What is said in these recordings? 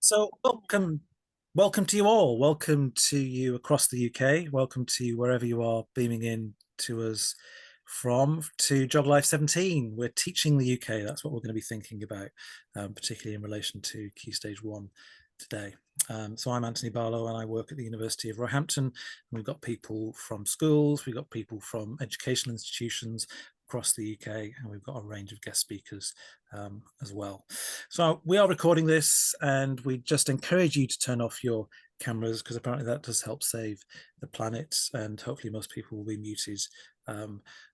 So welcome to you all. Welcome to you across the UK. Welcome to you wherever you are beaming in to us from to GeogLive 17. We're teaching the UK. That's what we're going to be thinking about, particularly in relation to Key Stage 1 today. So I'm Anthony Barlow and I work at the University of Roehampton. And we've got people from schools, we've got people from educational institutions across the UK, and we've got a range of guest speakers as well. So we are recording this and we just encourage you to turn off your cameras because apparently that does help save the planet, and hopefully most people will be muted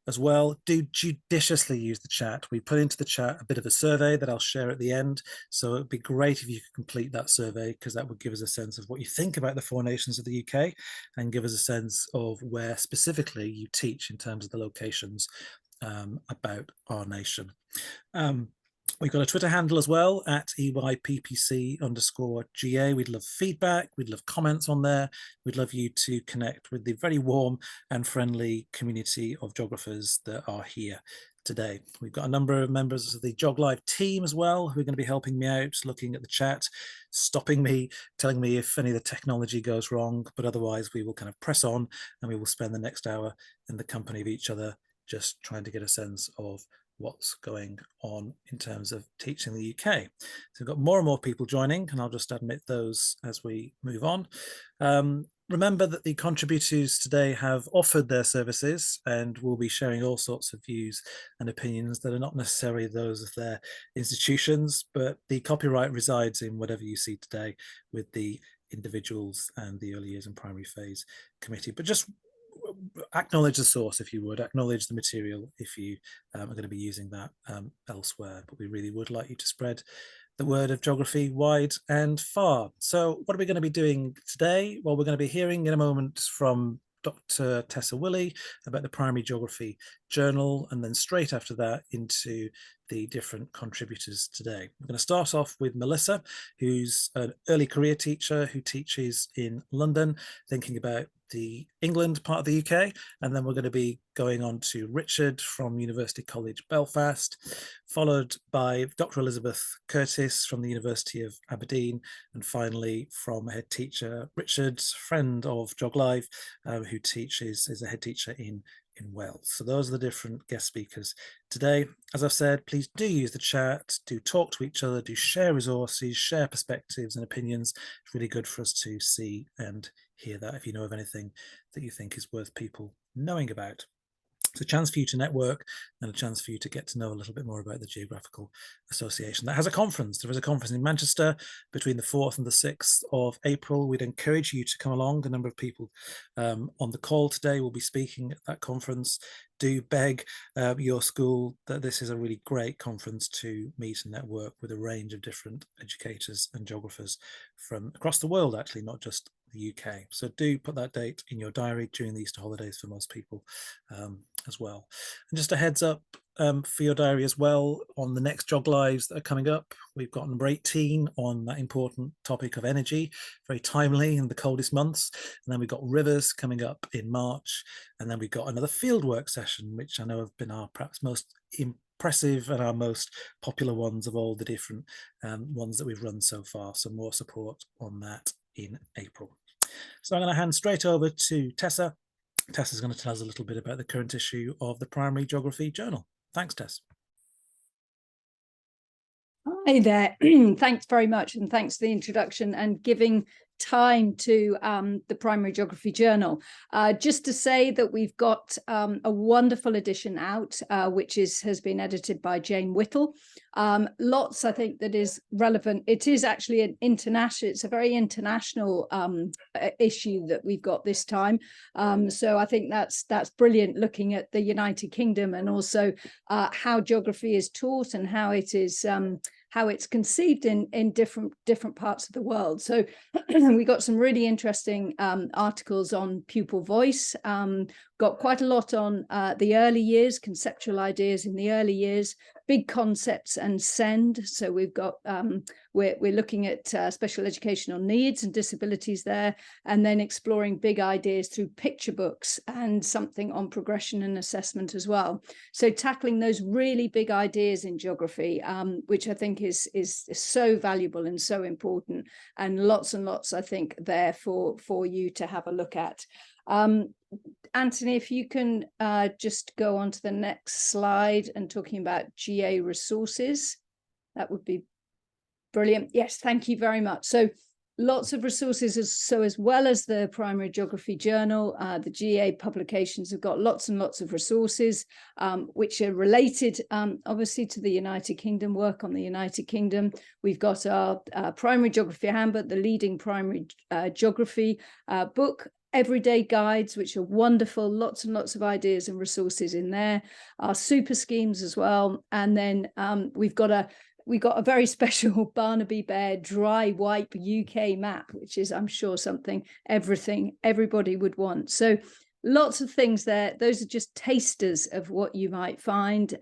as well. Do judiciously use the chat. We put into the chat a bit of a survey that I'll share at the end, so it'd be great if you could complete that survey because that would give us a sense of what you think about the four nations of the UK and give us a sense of where specifically you teach in terms of the locations about our nation. We've got a Twitter handle as well at EYPPC_GA. We'd love feedback. We'd love comments on there. We'd love you to connect with the very warm and friendly community of geographers that are here today. We've got a number of members of the GeogLive team as well who are going to be helping me out, looking at the chat, stopping me, telling me if any of the technology goes wrong, but otherwise we will kind of press on and we will spend the next hour in the company of each other just trying to get a sense of what's going on in terms of teaching the UK. So we've got more and more people joining, and I'll just admit those as we move on. Remember that the contributors today have offered their services and will be sharing all sorts of views and opinions that are not necessarily those of their institutions, but the copyright resides in whatever you see today with the individuals and the early years and primary phase committee. But just acknowledge the source if you would, acknowledge the material if you are going to be using that elsewhere, but we really would like you to spread the word of geography wide and far. So what are we going to be doing today? Well, we're going to be hearing in a moment from Dr. Tessa Willey about the Primary Geography Journal, and then straight after that into the different contributors today. We're going to start off with Melissa, who's an early career teacher who teaches in London, thinking about the England part of the UK, and then we're going to be going on to Richard from University College Belfast, followed by Dr. Elizabeth Curtis from the University of Aberdeen, and finally from a head teacher, Richard, friend of GeogLive, who is a head teacher in Wales. So those are the different guest speakers today. As I've said, please do use the chat, do talk to each other, do share resources, share perspectives and opinions. It's really good for us to see and hear that if you know of anything that you think is worth people knowing about. It's a chance for you to network and a chance for you to get to know a little bit more about the Geographical Association. That has a conference. There is a conference in Manchester between the 4th and the 6th of April. We'd encourage you to come along. A number of people on the call today will be speaking at that conference. Do beg your school that this is a really great conference to meet and network with a range of different educators and geographers from across the world, actually, not just the UK. So do put that date in your diary during the Easter holidays for most people as well. And just a heads up for your diary as well on the next GeogLives that are coming up. We've got number 18 on that important topic of energy, very timely in the coldest months. And then we've got rivers coming up in March. And then we've got another fieldwork session, which I know have been our perhaps most impressive and our most popular ones of all the different ones that we've run so far. So more support on that in April. So I'm going to hand straight over to Tessa. Tessa's going to tell us a little bit about the current issue of the Primary Geography Journal. Thanks, Tess. Hi there. Thanks very much, and thanks for the introduction and giving time to the Primary Geography Journal. Just to say that we've got a wonderful edition out, which has been edited by Jane Whittle. Lots, I think, that is relevant. It is actually an international, it's a very international issue that we've got this time. So I think that's brilliant, looking at the United Kingdom and also how geography is taught and how it is how it's conceived in different parts of the world. So we got some really interesting articles on pupil voice, got quite a lot on the early years, conceptual ideas in the early years, big concepts and send. So we've got, we're looking at special educational needs and disabilities there, and then exploring big ideas through picture books and something on progression and assessment as well. So tackling those really big ideas in geography, which I think is so valuable and so important, and lots, I think, there for you to have a look at. Anthony, if you can just go on to the next slide and talking about GA resources, that would be brilliant. Yes, thank you very much. So lots of resources, as well as the Primary Geography Journal, the GA publications have got lots and lots of resources, which are related, obviously, to the United Kingdom, work on the United Kingdom. We've got our Primary Geography Handbook, the leading primary geography book, everyday guides, which are wonderful, lots and lots of ideas and resources in there, our super schemes as well. And then we got a very special Barnaby Bear dry wipe UK map, which is, I'm sure, something everybody would want. So lots of things there. Those are just tasters of what you might find.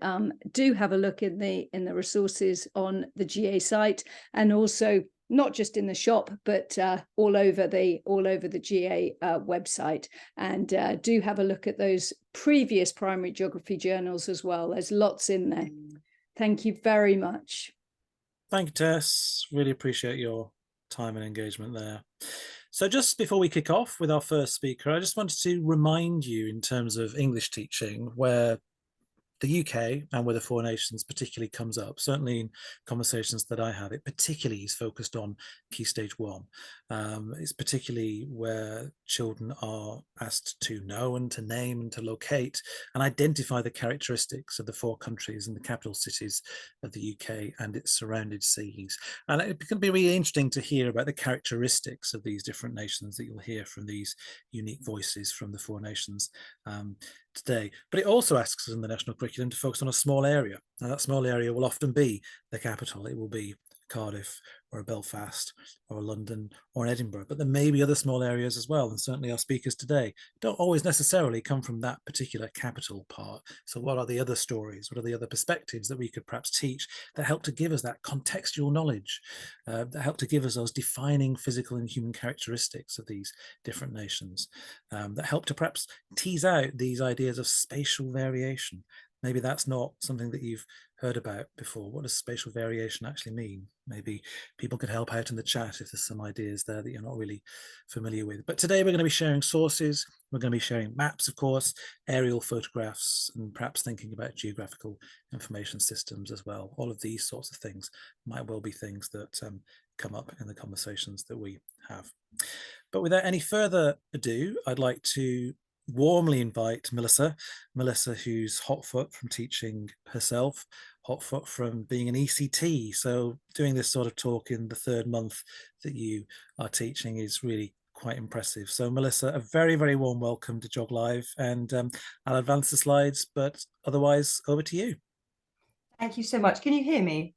Do have a look in the resources on the GA site, and also not just in the shop, but all over the GA website. And do have a look at those previous primary geography journals as well. There's lots in there. Thank you very much. Thank you, Tess. Really appreciate your time and engagement there. So just before we kick off with our first speaker, I just wanted to remind you, in terms of English teaching, where the UK and where the four nations particularly comes up. Certainly in conversations that I have, it particularly is focused on Key Stage 1. It's particularly where children are asked to know and to name and to locate and identify the characteristics of the four countries and the capital cities of the UK and its surrounding seas. And it can be really interesting to hear about the characteristics of these different nations that you'll hear from these unique voices from the four nations today. But it also asks us in the national curriculum to focus on a small area. Now, that small area will often be the capital. It will be Cardiff or a Belfast or a London or an Edinburgh, but there may be other small areas as well. And certainly our speakers today don't always necessarily come from that particular capital part. So what are the other stories? What are the other perspectives that we could perhaps teach that help to give us that contextual knowledge, that help to give us those defining physical and human characteristics of these different nations, that help to perhaps tease out these ideas of spatial variation? Maybe that's not something that you've heard about before. What does spatial variation actually mean? Maybe people could help out in the chat if there's some ideas there that you're not really familiar with. But today we're going to be sharing sources. We're going to be sharing maps, of course, aerial photographs, and perhaps thinking about geographical information systems as well. All of these sorts of things might well be things that come up in the conversations that we have. But without any further ado, I'd like to warmly invite Melissa, who's hot foot from teaching herself, hot foot from being an ECT. So doing this sort of talk in the third month that you are teaching is really quite impressive. So Melissa, a very, very warm welcome to GeogLive, and I'll advance the slides, but otherwise over to you. Thank you so much. Can you hear me?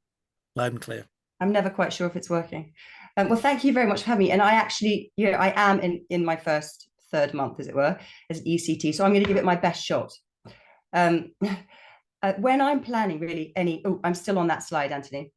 Loud and clear. I'm never quite sure if it's working. Well, thank you very much for having me. And I actually, I am in my third month, as it were, as an ECT. So I'm going to give it my best shot. When I'm planning really I'm still on that slide, Anthony.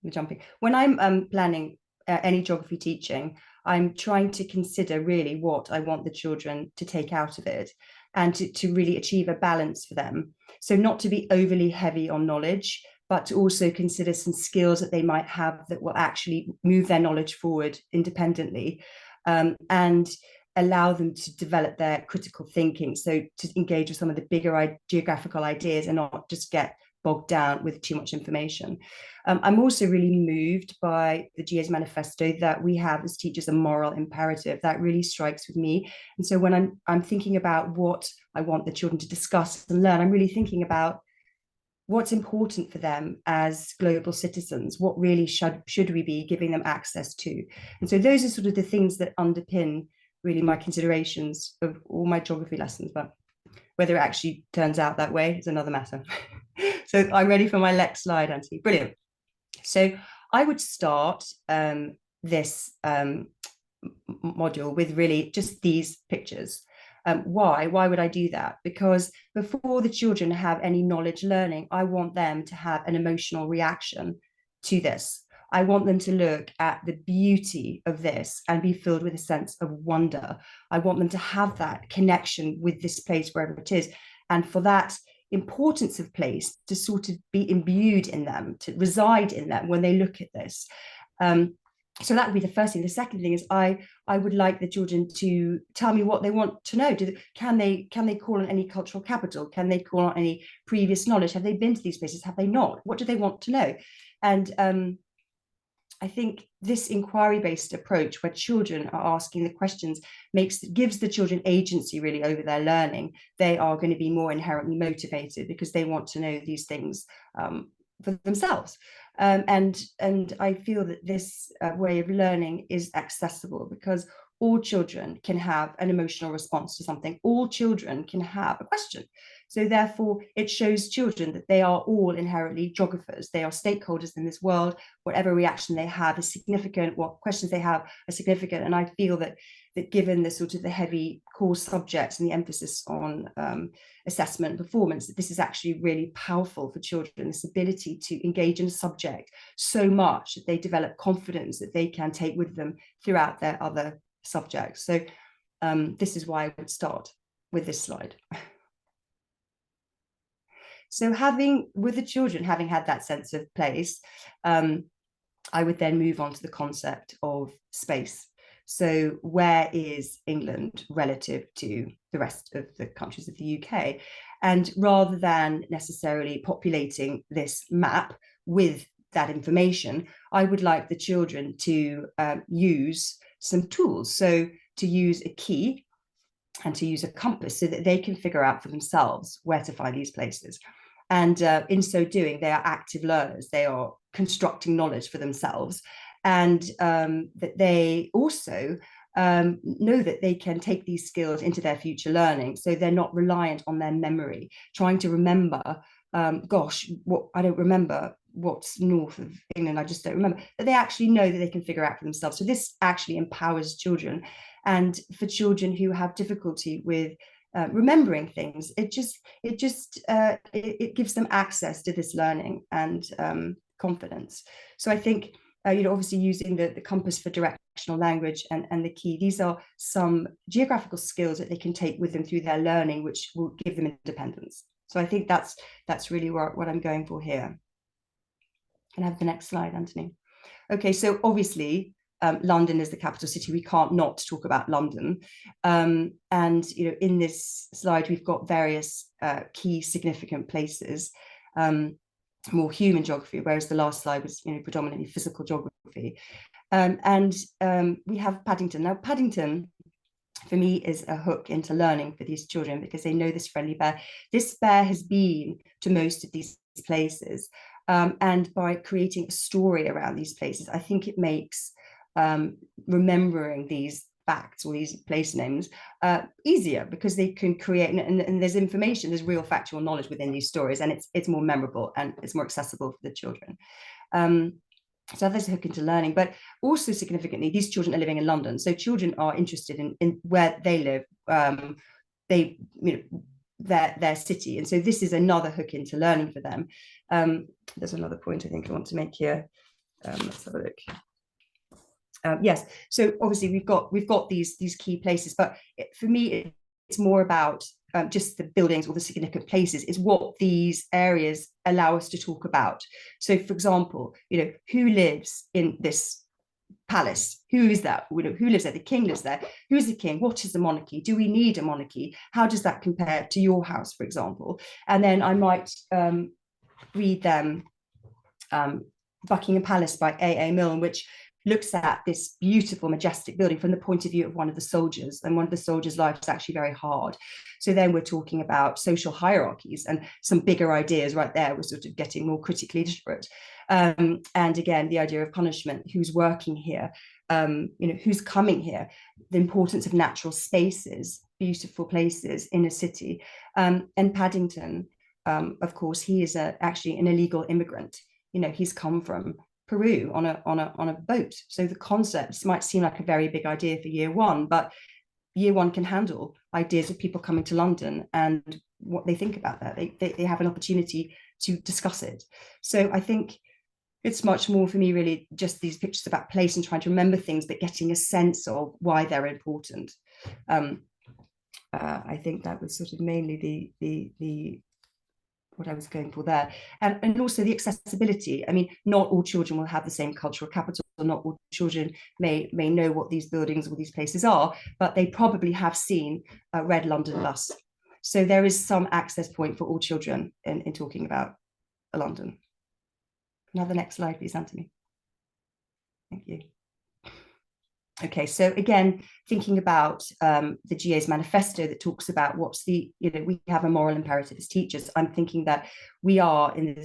I'm jumping. When I'm planning any geography teaching, I'm trying to consider really what I want the children to take out of it, and to really achieve a balance for them. So not to be overly heavy on knowledge, but to also consider some skills that they might have that will actually move their knowledge forward independently, and allow them to develop their critical thinking. So to engage with some of the bigger geographical ideas and not just get bogged down with too much information. I'm also really moved by the GA's manifesto that we have as teachers a moral imperative. That really strikes with me. And so when I'm thinking about what I want the children to discuss and learn, I'm really thinking about what's important for them as global citizens. What really should we be giving them access to? And so those are sort of the things that underpin really my considerations of all my geography lessons, but whether it actually turns out that way is another matter. So I'm ready for my next slide, Anthony. Brilliant. So I would start this module with really just these pictures. Why would I do that? Because before the children have any knowledge learning, I want them to have an emotional reaction to this. I want them to look at the beauty of this and be filled with a sense of wonder. I want them to have that connection with this place, wherever it is. And for that importance of place to sort of be imbued in them, to reside in them when they look at this. So that would be the first thing. The second thing is I would like the children to tell me what they want to know. Can they call on any cultural capital? Can they call on any previous knowledge? Have they been to these places? Have they not? What do they want to know? And I think this inquiry-based approach, where children are asking the questions, gives the children agency really over their learning. They are going to be more inherently motivated because they want to know these things for themselves. And I feel that this way of learning is accessible because all children can have an emotional response to something. All children can have a question. So therefore, it shows children that they are all inherently geographers. They are stakeholders in this world. Whatever reaction they have is significant. What questions they have are significant. And I feel that given the sort of the heavy core subjects and the emphasis on assessment and performance, that this is actually really powerful for children, this ability to engage in a subject so much that they develop confidence that they can take with them throughout their other subjects. So this is why I would start with this slide. So with the children having had that sense of place, I would then move on to the concept of space. So where is England relative to the rest of the countries of the UK? And rather than necessarily populating this map with that information, I would like the children to use some tools. So to use a key and to use a compass so that they can figure out for themselves where to find these places. And in so doing, they are active learners. They are constructing knowledge for themselves. And that they also know that they can take these skills into their future learning. So they're not reliant on their memory, trying to remember, I don't remember what's north of England, I just don't remember. But they actually know that they can figure out for themselves. So this actually empowers children. And for children who have difficulty with remembering things, it gives them access to this learning and confidence. So I think obviously using the compass for directional language and the key, these are some geographical skills that they can take with them through their learning, which will give them independence. So I think that's really what I'm going for here. Can I have the next slide, Anthony? Okay, so obviously London is the capital city. We can't not talk about London. And in this slide, we've got various key significant places, more human geography, whereas the last slide was predominantly physical geography. And we have Paddington. Now, Paddington, for me, is a hook into learning for these children because they know this friendly bear. This bear has been to most of these places. And by creating a story around these places, I think it makes remembering these facts or these place names easier because they can create, and there's information, there's real factual knowledge within these stories, and it's more memorable and it's more accessible for the children. So there's a hook into learning, but also significantly, these children are living in London. So children are interested in where they live, their city. And so this is another hook into learning for them. There's another point I think I want to make here. Let's have a look. Yes, so obviously we've got these key places, but for me it's more about just the buildings or the significant places is what these areas allow us to talk about. So for example, who lives in this palace? Who is that? Who lives there? The king lives there. Who is the king? What is a monarchy? Do we need a monarchy? How does that compare to your house, for example? And then I might read them Buckingham Palace by A.A. Milne, which looks at this beautiful, majestic building from the point of view of one of the soldiers, and one of the soldiers' life is actually very hard. So then we're talking about social hierarchies and some bigger ideas right there. We're sort of getting more critically literate. And again, the idea of punishment, who's working here, who's coming here, the importance of natural spaces, beautiful places in a city. And Paddington, of course, he is actually an illegal immigrant. He's come from Peru on a boat. So the concepts might seem like a very big idea for year one, but year one can handle ideas of people coming to London and what they think about that. They have an opportunity to discuss it. So I think it's much more for me really just these pictures about place and trying to remember things, but getting a sense of why they're important. I think that was sort of mainly the what I was going for there. And also the accessibility. I mean, not all children will have the same cultural capital, or not all children may know what these buildings or these places are, but they probably have seen a red London bus. So there is some access point for all children in talking about London. Another next slide, please, Anthony. Thank you. Okay, so again, thinking about the GA's manifesto that talks about what's the, we have a moral imperative as teachers. I'm thinking that we are in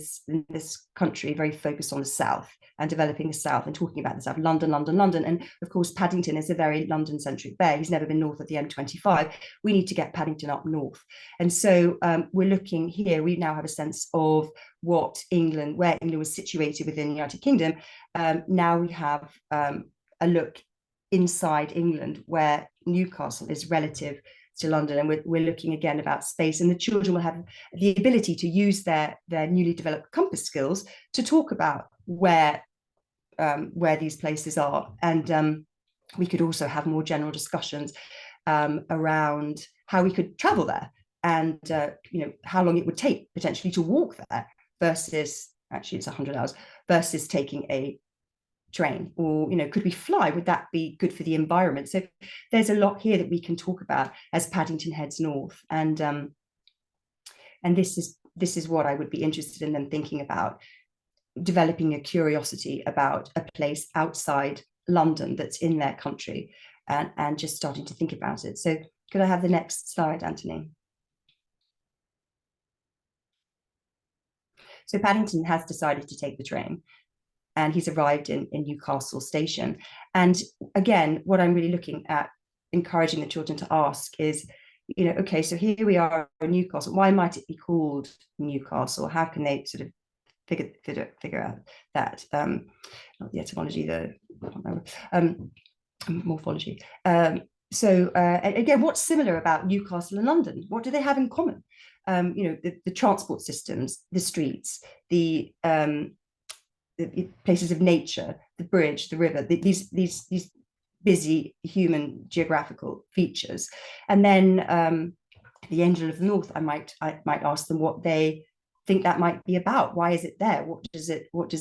this country very focused on the South and developing the South and talking about the South, London, London, London. And of course, Paddington is a very London-centric bear. He's never been north of the M25. We need to get Paddington up north. And so we're looking here, we now have a sense of what England, where England was situated within the United Kingdom. Now we have a look inside England where Newcastle is relative to London, and we're looking again about space, and the children will have the ability to use their newly developed compass skills to talk about where these places are. And we could also have more general discussions around how we could travel there, and how long it would take potentially to walk there versus, actually it's 100 hours, versus taking a train, or could we fly? Would that be good for the environment? So there's a lot here that we can talk about as Paddington heads north, and this is what I would be interested in them thinking about, developing a curiosity about a place outside London that's in their country, and just starting to think about it. So could I have the next slide, Anthony? So Paddington has decided to take the train, and he's arrived in Newcastle station. And again, what I'm really looking at, encouraging the children to ask is, okay, so here we are in Newcastle. Why might it be called Newcastle? How can they sort of figure out that? Not the etymology, the morphology. So again, what's similar about Newcastle and London? What do they have in common? The transport systems, the streets, the places of nature, the bridge, the river, these busy human geographical features. And then the Angel of the North, I might ask them what they think that might be about. Why is it there? What does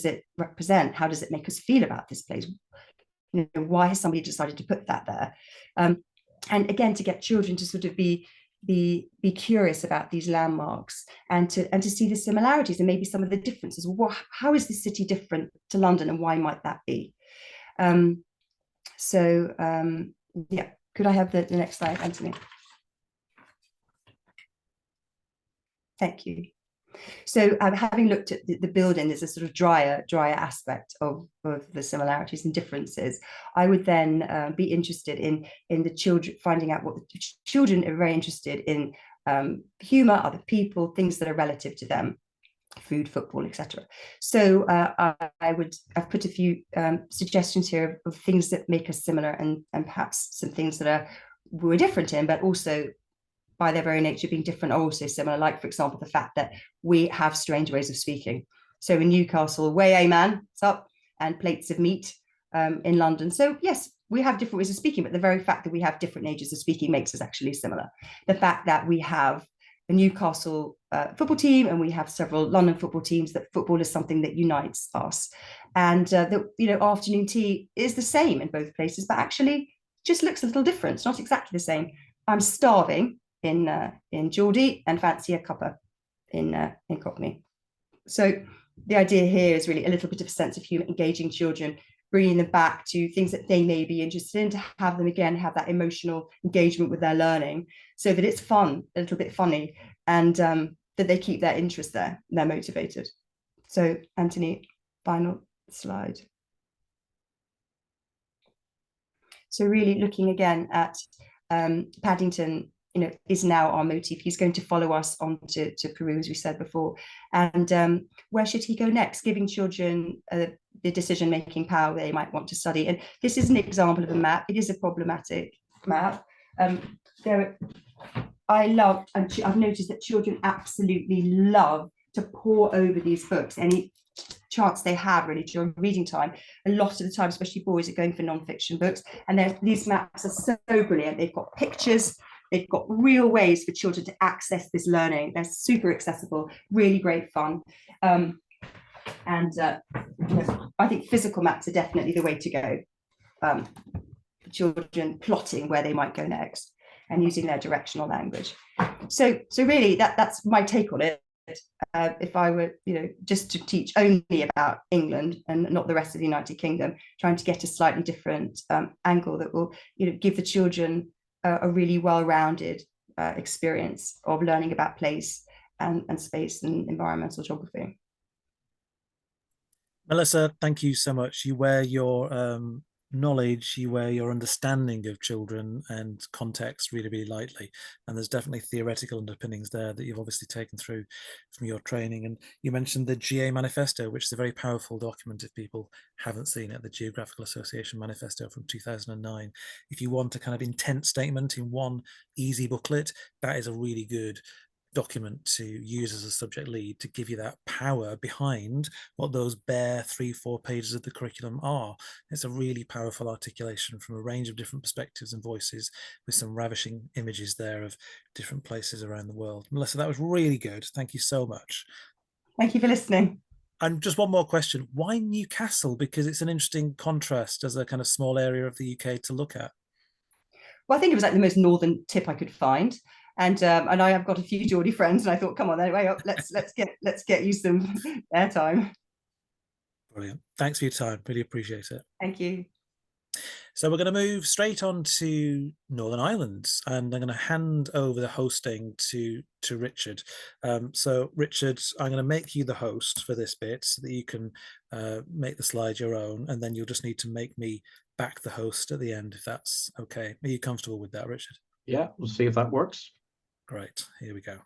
it represent? How does it make us feel about this place? Why has somebody decided to put that there? And again, to get children to sort of be curious about these landmarks, and to see the similarities and maybe some of the differences. How is this city different to London, and why might that be? Yeah, could I have the next slide, Anthony? Thank you. So having looked at the building, there's a sort of drier aspect of the similarities and differences. I would then be interested in the children, finding out what the children are very interested in, humor, other people, things that are relative to them, food, football, etc. So I've put a few suggestions here of things that make us similar, and perhaps some things that we're different in, but also by their very nature being different are also similar, like, for example, the fact that we have strange ways of speaking. So in Newcastle, way a man, what's up, and plates of meat in London. So yes, we have different ways of speaking, but the very fact that we have different natures of speaking makes us actually similar. The fact that we have a Newcastle football team and we have several London football teams, that football is something that unites us. And that, afternoon tea is the same in both places, but actually just looks a little different. It's not exactly the same. I'm starving in Geordie and fancy a cuppa in Cockney. So the idea here is really a little bit of a sense of humour, engaging children, bringing them back to things that they may be interested in, to have them again have that emotional engagement with their learning, so that it's fun, a little bit funny, and that they keep their interest there, and they're motivated. So Anthony, final slide. So really looking again at Paddington, is now our motif. He's going to follow us on to Peru, as we said before. And where should he go next? Giving children the decision-making power they might want to study. And this is an example of a map. It is a problematic map. I love, and I've noticed that children absolutely love to pore over these books any chance they have really during reading time. A lot of the time, especially boys, are going for non-fiction books, and these maps are so brilliant. They've got pictures, they've got real ways for children to access this learning. They're super accessible, really great fun. I think physical maps are definitely the way to go. Children plotting where they might go next and using their directional language. So really that's my take on it. If I were, just to teach only about England and not the rest of the United Kingdom, trying to get a slightly different angle that will, give the children a really well-rounded experience of learning about place and space and environmental geography. Melissa, thank you so much. You wear your knowledge, you wear your understanding of children and context really, really lightly. And there's definitely theoretical underpinnings there that you've obviously taken through from your training. And you mentioned the GA Manifesto, which is a very powerful document if people haven't seen it, the Geographical Association Manifesto from 2009. If you want a kind of intent statement in one easy booklet, that is a really good document to use as a subject lead to give you that power behind what those bare 3-4 pages of the curriculum are. It's a really powerful articulation from a range of different perspectives and voices with some ravishing images there of different places around the world. Melissa, that was really good. Thank you so much. Thank you for listening. And just one more question. Why Newcastle? Because it's an interesting contrast as a kind of small area of the UK to look at. Well, I think it was like the most northern tip I could find. And I have got a few Geordie friends, and I thought, come on, anyway, let's get you some airtime. Brilliant. Thanks for your time. Really appreciate it. Thank you. So we're going to move straight on to Northern Ireland, and I'm going to hand over the hosting to Richard. So Richard, I'm going to make you the host for this bit so that you can make the slide your own, and then you'll just need to make me back the host at the end, if that's okay. Are you comfortable with that, Richard? Yeah, we'll see if that works. Great. Here we go.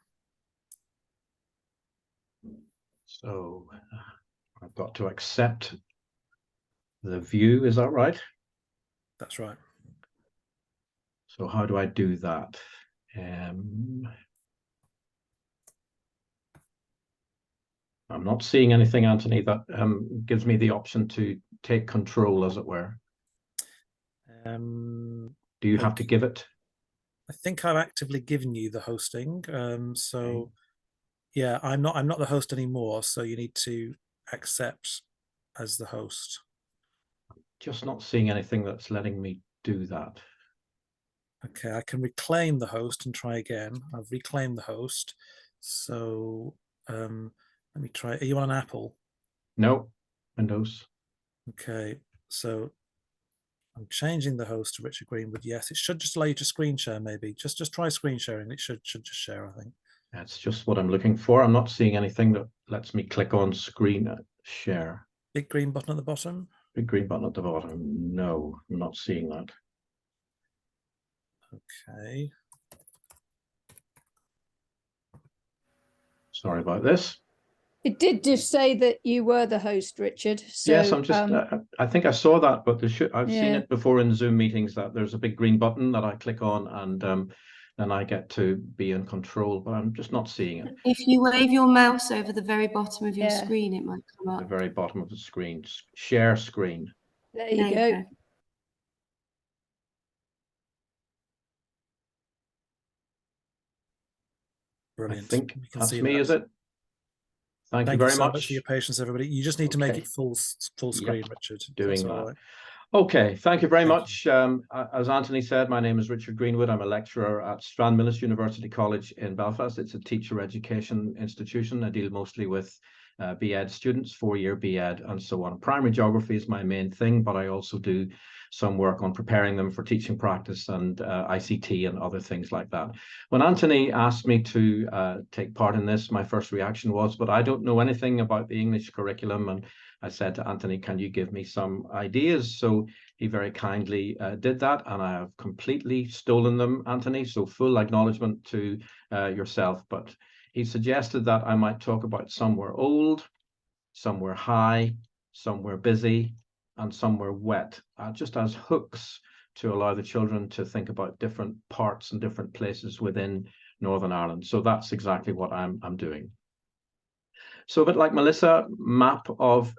So I've got to accept the view. Is that right? That's right. So how do I do that? I'm not seeing anything, Anthony, that gives me the option to take control, as it were. Do you have to give it? I think I've actively given you the hosting. So yeah, I'm not the host anymore. So you need to accept as the host. Just not seeing anything that's letting me do that. Okay, I can reclaim the host and try again. I've reclaimed the host. So let me try. Are you on an Apple? No, Windows. Okay, so I'm changing the host to Richard Greenwood. Yes, it should just allow you to screen share. Maybe just try screen sharing. It should just share, I think. That's just what I'm looking for. I'm not seeing anything that lets me click on screen share. Big green button at the bottom. Big green button at the bottom. No, I'm not seeing that. Okay. Sorry about this. It did just say that you were the host, Richard. So, yes, I'm just. I think I saw that, but I've seen it before in Zoom meetings that there's a big green button that I click on, and then I get to be in control. But I'm just not seeing it. If you wave your mouse over the very bottom of your screen, it might come up. The very bottom of the screen. Share screen. There you go. Brilliant. I think that's me, is it? Thank you very so much for your patience, everybody. You just need to make it full screen, Richard. Doing that. Right. Okay, thank you very much. As Anthony said, my name is Richard Greenwood. I'm a lecturer at Stranmillis University College in Belfast. It's a teacher education institution. I deal mostly with BEd students, 4-year BEd, and so on. Primary geography is my main thing, but I also do some work on preparing them for teaching practice and ICT and other things like that. When Anthony asked me to take part in this, my first reaction was, but I don't know anything about the English curriculum. And I said to Anthony, can you give me some ideas? So he very kindly did that, and I have completely stolen them, Anthony. So full acknowledgement to yourself. But he suggested that I might talk about somewhere old, somewhere high, somewhere busy, and somewhere wet, just as hooks to allow the children to think about different parts and different places within Northern Ireland. So that's exactly what I'm doing. So a bit like Melissa, map of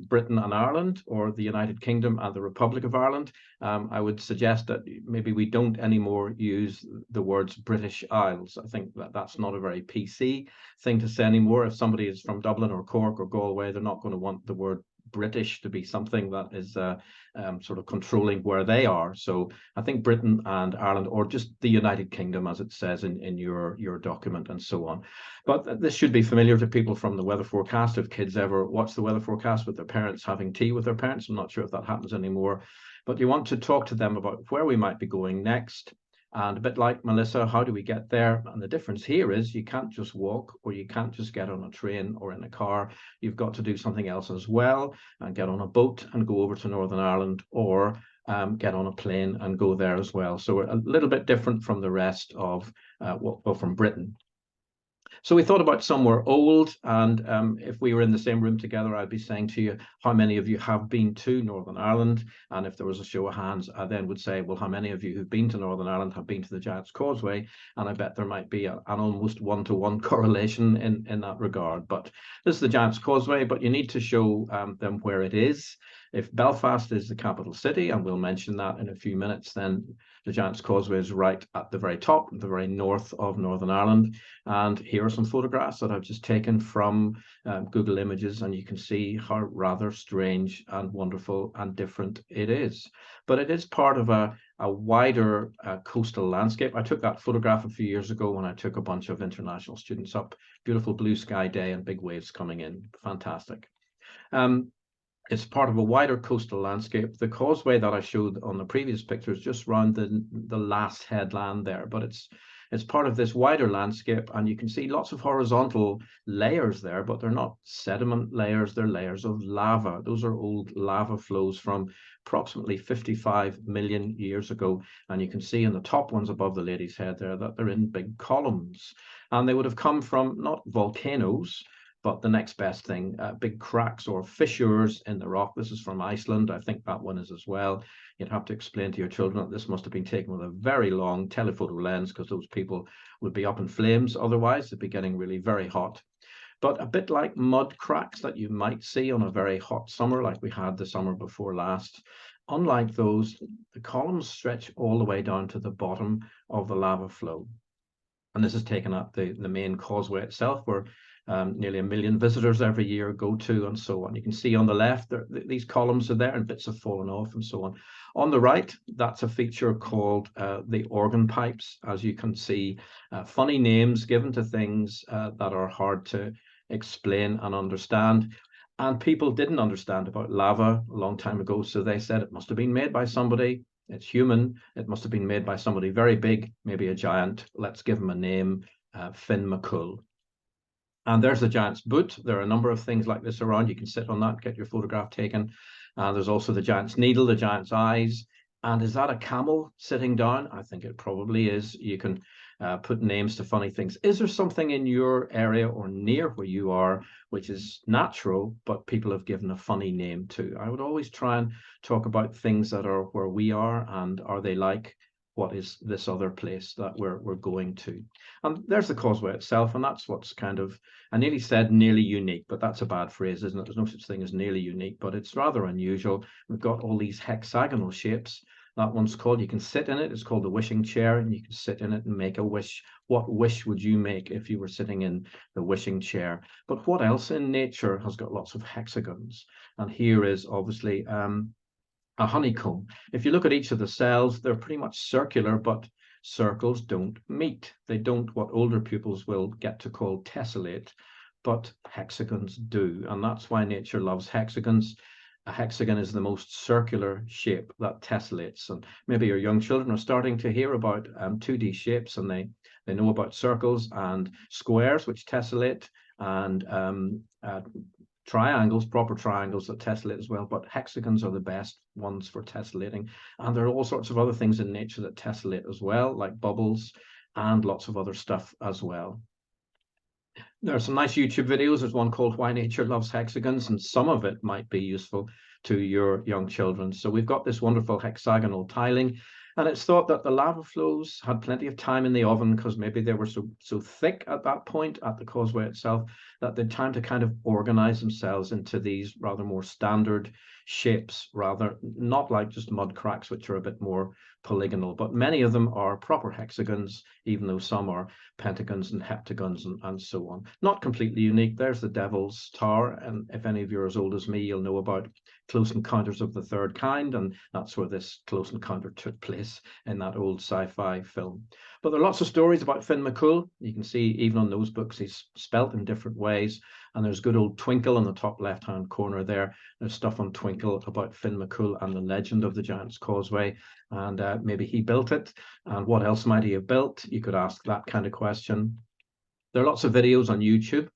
Britain and Ireland, or the United Kingdom and the Republic of Ireland. I would suggest that maybe we don't anymore use the words British Isles. I think that that's not a very PC thing to say anymore. If somebody is from Dublin or Cork or Galway, they're not going to want the word British to be something that is sort of controlling where they are. So I think Britain and Ireland, or just the United Kingdom, as it says in your document, and so on. But this should be familiar to people from the weather forecast. If kids ever watch the weather forecast with their parents, having tea with their parents, I'm not sure if that happens anymore. But you want to talk to them about where we might be going next. And a bit like Melissa, how do we get there? And the difference here is you can't just walk, or you can't just get on a train or in a car. You've got to do something else as well, and get on a boat and go over to Northern Ireland, or get on a plane and go there as well. So we're a little bit different from the rest of from Britain. So we thought about somewhere old, and if we were in the same room together, I'd be saying to you, how many of you have been to Northern Ireland? And if there was a show of hands, I then would say, well, how many of you who've been to Northern Ireland have been to the Giant's Causeway? And I bet there might be an almost one-to-one correlation in that regard. But this is the Giant's Causeway, but you need to show them where it is. If Belfast is the capital city, and we'll mention that in a few minutes, then the Giant's Causeway is right at the very top, the very north of Northern Ireland. And here are some photographs that I've just taken from Google Images, and you can see how rather strange and wonderful and different it is. But it is part of a wider coastal landscape. I took that photograph a few years ago when I took a bunch of international students up. Beautiful blue sky day and big waves coming in. Fantastic. It's part of a wider coastal landscape. The causeway that I showed on the previous picture is just around the last headland there, but it's part of this wider landscape, and you can see lots of horizontal layers there, but they're not sediment layers, they're layers of lava. Those are old lava flows from approximately 55 million years ago, and you can see in the top ones above the lady's head there that they're in big columns, and they would have come from not volcanoes, but the next best thing, big cracks or fissures in the rock. This is from Iceland. I think that one is as well. You'd have to explain to your children that this must have been taken with a very long telephoto lens, because those people would be up in flames otherwise. They'd be getting really very hot. But a bit like mud cracks that you might see on a very hot summer, like we had the summer before last. Unlike those, the columns stretch all the way down to the bottom of the lava flow. And this is taken at the main causeway itself, where nearly 1 million visitors every year go to, and so on. You can see on the left, these columns are there and bits have fallen off and so on. On the right, that's a feature called the organ pipes. As you can see, funny names given to things that are hard to explain and understand. And people didn't understand about lava a long time ago, so they said it must have been made by somebody. It's human. It must have been made by somebody very big, maybe a giant. Let's give him a name, Finn McCool. And there's the giant's boot. There are a number of things like this around. You can sit on that, get your photograph taken. There's also the giant's needle, the giant's eyes. And is that a camel sitting down? I think it probably is. You can put names to funny things. Is there something in your area or near where you are which is natural, but people have given a funny name to? I would always try and talk about things that are where we are, and are they like what is this other place that we're going to. And there's the causeway itself, and that's what's kind of, I nearly said nearly unique, but that's a bad phrase, isn't it? There's no such thing as nearly unique, but it's rather unusual. We've got all these hexagonal shapes. That one's called, you can sit in it, it's called the wishing chair, and you can sit in it and make a wish. What wish would you make if you were sitting in the wishing chair? But what else in nature has got lots of hexagons? And here is obviously a honeycomb. If you look at each of the cells, they're pretty much circular, but circles don't meet. They don't, what older pupils will get to call tessellate, but hexagons do. And that's why nature loves hexagons. A hexagon is the most circular shape that tessellates. And maybe your young children are starting to hear about 2D shapes, and they know about circles and squares, which tessellate, and triangles, proper triangles that tessellate as well, but hexagons are the best ones for tessellating. And there are all sorts of other things in nature that tessellate as well, like bubbles and lots of other stuff as well. There are some nice YouTube videos. There's one called Why Nature Loves Hexagons, and some of it might be useful to your young children. So we've got this wonderful hexagonal tiling, and it's thought that the lava flows had plenty of time in the oven because maybe they were so thick at that point at the causeway itself that they'd time to kind of organize themselves into these rather more standard shapes, rather not like just mud cracks, which are a bit more polygonal, but many of them are proper hexagons, even though some are pentagons and heptagons and so on. Not completely unique. There's the Devil's Tower, and if any of you are as old as me, you'll know about Close Encounters of the Third Kind, and that's where this close encounter took place in that old sci-fi film. But there are lots of stories about Finn McCool. You can see even on those books he's spelt in different ways, and there's good old Twinkle in the top left-hand corner there. There's stuff on Twinkle about Finn McCool and the legend of the Giant's Causeway, and maybe he built it, and what else might he have built? You could ask that kind of question. There are lots of videos on YouTube.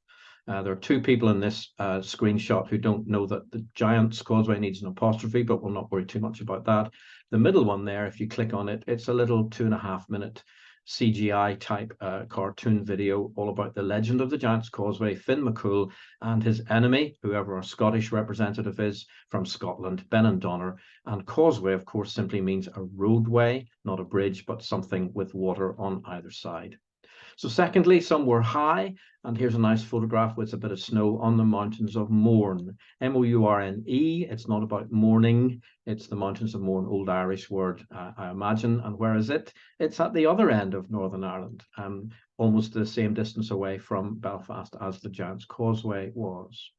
There are two people in this screenshot who don't know that the Giant's Causeway needs an apostrophe, but we'll not worry too much about that. The middle one there, if you click on it, it's a little 2.5-minute CGI type cartoon video all about the legend of the Giant's Causeway, Finn McCool and his enemy, whoever our Scottish representative is from Scotland, Benandonner. And causeway, of course, simply means a roadway, not a bridge, but something with water on either side. So secondly, some were high, and here's a nice photograph with a bit of snow on the mountains of Mourne, M-O-U-R-N-E. It's not about mourning, it's the mountains of Mourne, old Irish word, I imagine. And where is it? It's at the other end of Northern Ireland, almost the same distance away from Belfast as the Giant's Causeway was.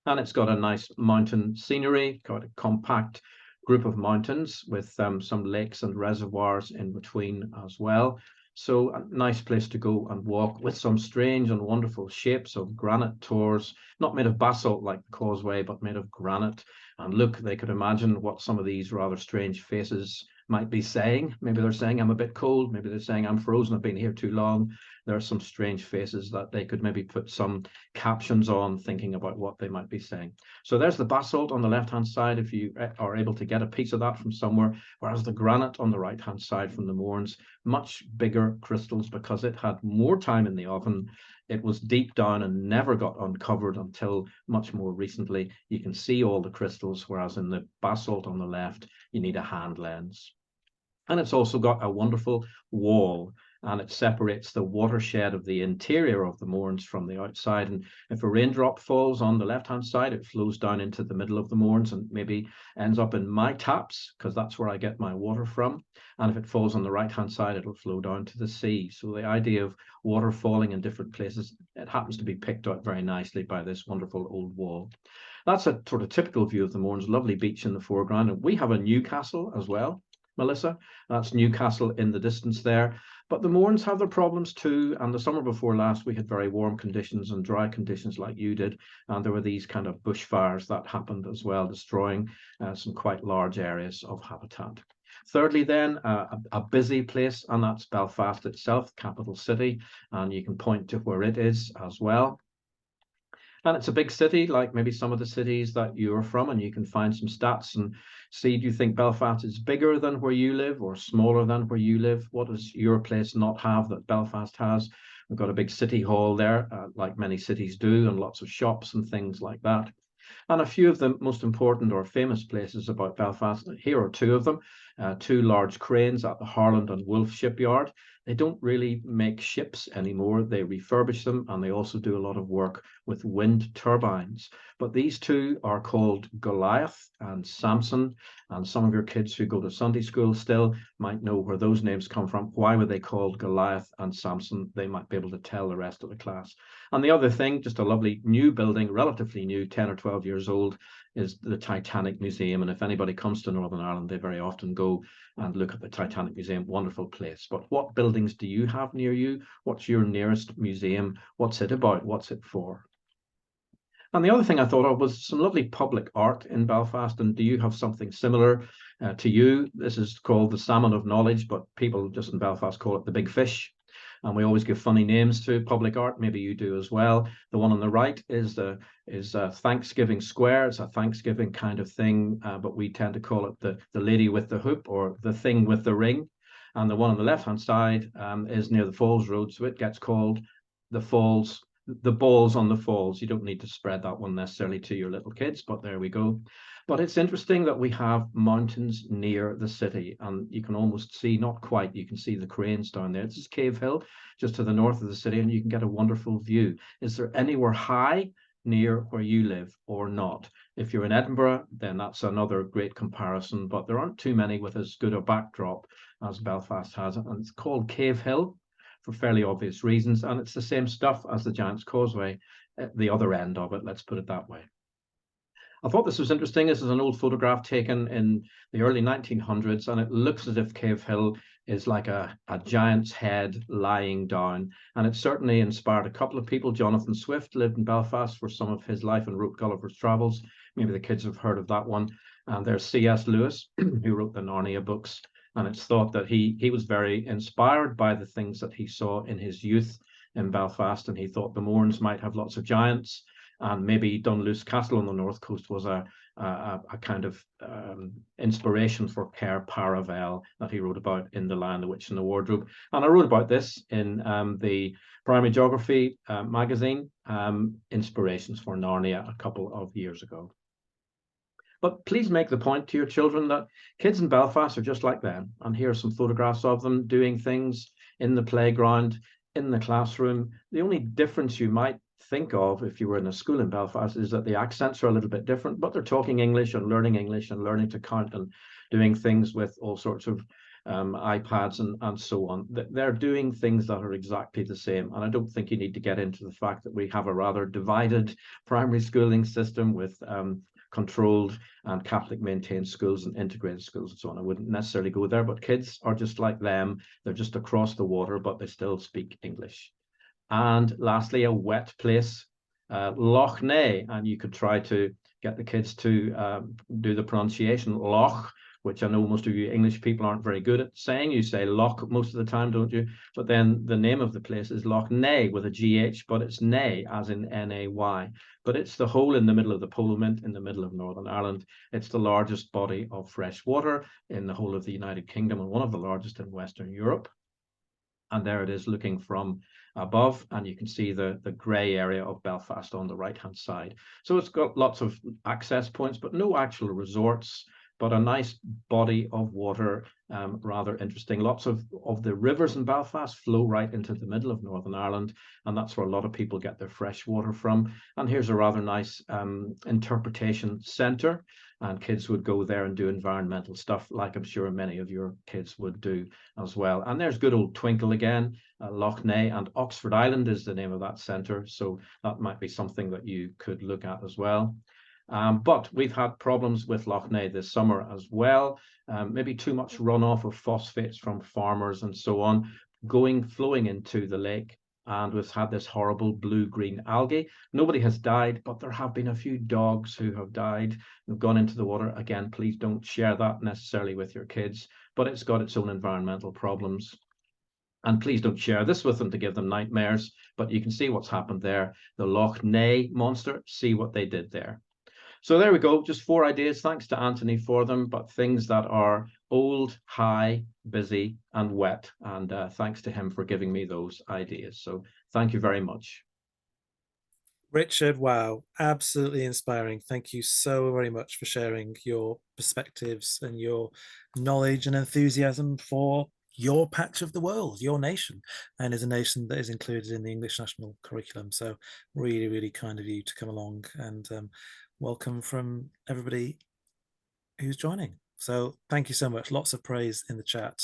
And it's got a nice mountain scenery, got a compact group of mountains with some lakes and reservoirs in between as well. So a nice place to go and walk with some strange and wonderful shapes of granite tors, not made of basalt like the causeway, but made of granite. And look, they could imagine what some of these rather strange faces might be saying. Maybe they're saying, I'm a bit cold. Maybe they're saying, I'm frozen. I've been here too long. There are some strange faces that they could maybe put some captions on, thinking about what they might be saying. So there's the basalt on the left-hand side, if you are able to get a piece of that from somewhere, whereas the granite on the right-hand side from the Mournes, much bigger crystals because it had more time in the oven. It was deep down and never got uncovered until much more recently. You can see all the crystals, whereas in the basalt on the left, you need a hand lens. And it's also got a wonderful wall, and it separates the watershed of the interior of the Mournes from the outside. And if a raindrop falls on the left-hand side, it flows down into the middle of the Mournes and maybe ends up in my taps, because that's where I get my water from. And if it falls on the right-hand side, it'll flow down to the sea. So the idea of water falling in different places, it happens to be picked out very nicely by this wonderful old wall. That's a sort of typical view of the Mournes, lovely beach in the foreground. And we have a Newcastle as well, Melissa. That's Newcastle in the distance there. But the Mournes have their problems too. And the summer before last, we had very warm conditions and dry conditions like you did. And there were these kind of bushfires that happened as well, destroying some quite large areas of habitat. Thirdly, then, a busy place, and that's Belfast itself, capital city. And you can point to where it is as well. And it's a big city, like maybe some of the cities that you're from, and you can find some stats and see, do you think Belfast is bigger than where you live or smaller than where you live? What does your place not have that Belfast has? We've got a big city hall there, like many cities do, and lots of shops and things like that. And a few of the most important or famous places about Belfast, here are two of them, two large cranes at the Harland and Wolff shipyard. They don't really make ships anymore. They refurbish them, and they also do a lot of work with wind turbines. But these two are called Goliath and Samson, and some of your kids who go to Sunday school still might know where those names come from. Why were they called Goliath and Samson? They might be able to tell the rest of the class. And the other thing, just a lovely new building, relatively new, 10 or 12 years old, is the Titanic Museum. And if anybody comes to Northern Ireland, they very often go and look at the Titanic Museum. Wonderful place. But what buildings do you have near you? What's your nearest museum? What's it about? What's it for? And the other thing I thought of was some lovely public art in Belfast. And do you have something similar to you? This is called the Salmon of Knowledge, but people just in Belfast call it the Big Fish. And we always give funny names to public art. Maybe you do as well. The one on the right is Thanksgiving Square. It's a Thanksgiving kind of thing, but we tend to call it the lady with the hoop, or the thing with the ring. And the one on the left-hand side is near the Falls Road, so it gets called the falls, the balls on the falls. You don't need to spread that one necessarily to your little kids, but there we go. But it's interesting that we have mountains near the city, and you can almost see, not quite, you can see the cranes down there. This is Cave Hill, just to the north of the city, and you can get a wonderful view. Is there anywhere high near where you live or not? If you're in Edinburgh, then that's another great comparison, but there aren't too many with as good a backdrop as Belfast has, and it's called Cave Hill for fairly obvious reasons, and it's the same stuff as the Giant's Causeway at the other end of it, let's put it that way. I thought this was interesting. This is an old photograph taken in the early 1900s, and it looks as if Cave Hill is like a giant's head lying down. And it certainly inspired a couple of people. Jonathan Swift lived in Belfast for some of his life and wrote Gulliver's Travels. Maybe the kids have heard of that one. And there's C.S. Lewis, who wrote the Narnia books. And it's thought that he was very inspired by the things that he saw in his youth in Belfast. And he thought the Mournes might have lots of giants. And maybe Dunluce Castle on the north coast was a kind of inspiration for Cair Paravel that he wrote about in The Lion, the Witch and the Wardrobe. And I wrote about this in the Primary Geography magazine, Inspirations for Narnia, a couple of years ago. But please make the point to your children that kids in Belfast are just like them. And here are some photographs of them doing things in the playground, in the classroom. The only difference you might think of if you were in a school in Belfast is that the accents are a little bit different, but they're talking English and learning to count and doing things with all sorts of iPads and so on. They're doing things that are exactly the same. And I don't think you need to get into the fact that we have a rather divided primary schooling system with controlled and Catholic maintained schools and integrated schools and so on. I wouldn't necessarily go there, but kids are just like them. They're just across the water, but they still speak English. And lastly, a wet place, Loch Ness, and you could try to get the kids to do the pronunciation Loch, which I know most of you English people aren't very good at saying. You say Loch most of the time, don't you? But then the name of the place is Loch Ness with a GH, but it's Nay as in N-A-Y. But it's the hole in the middle of the Polo Mint in the middle of Northern Ireland. It's the largest body of fresh water in the whole of the United Kingdom and one of the largest in Western Europe. And there it is looking from above, and you can see the grey area of Belfast on the right-hand side. So it's got lots of access points, but no actual resorts, but a nice body of water, rather interesting. Lots of the rivers in Belfast flow right into the middle of Northern Ireland, and that's where a lot of people get their fresh water from. And here's a rather nice interpretation centre, and kids would go there and do environmental stuff, like I'm sure many of your kids would do as well. And there's good old Twinkle again, Loch Ness, and Oxford Island is the name of that centre, so that might be something that you could look at as well. But we've had problems with Loch Ness this summer as well. Maybe too much runoff of phosphates from farmers and so on, flowing into the lake. And we've had this horrible blue-green algae. Nobody has died, but there have been a few dogs who have died, who've gone into the water. Again, please don't share that necessarily with your kids, but it's got its own environmental problems. And please don't share this with them to give them nightmares, but you can see what's happened there. The Loch Ness monster, see what they did there. So there we go, just 4 ideas. Thanks to Anthony for them, but things that are old, high, busy, and wet. And thanks to him for giving me those ideas. So thank you very much. Richard, wow, absolutely inspiring. Thank you so very much for sharing your perspectives and your knowledge and enthusiasm for your patch of the world, your nation, and is a nation that is included in the English national curriculum. So really, really kind of you to come along, and welcome from everybody who's joining. So thank you so much. Lots of praise in the chat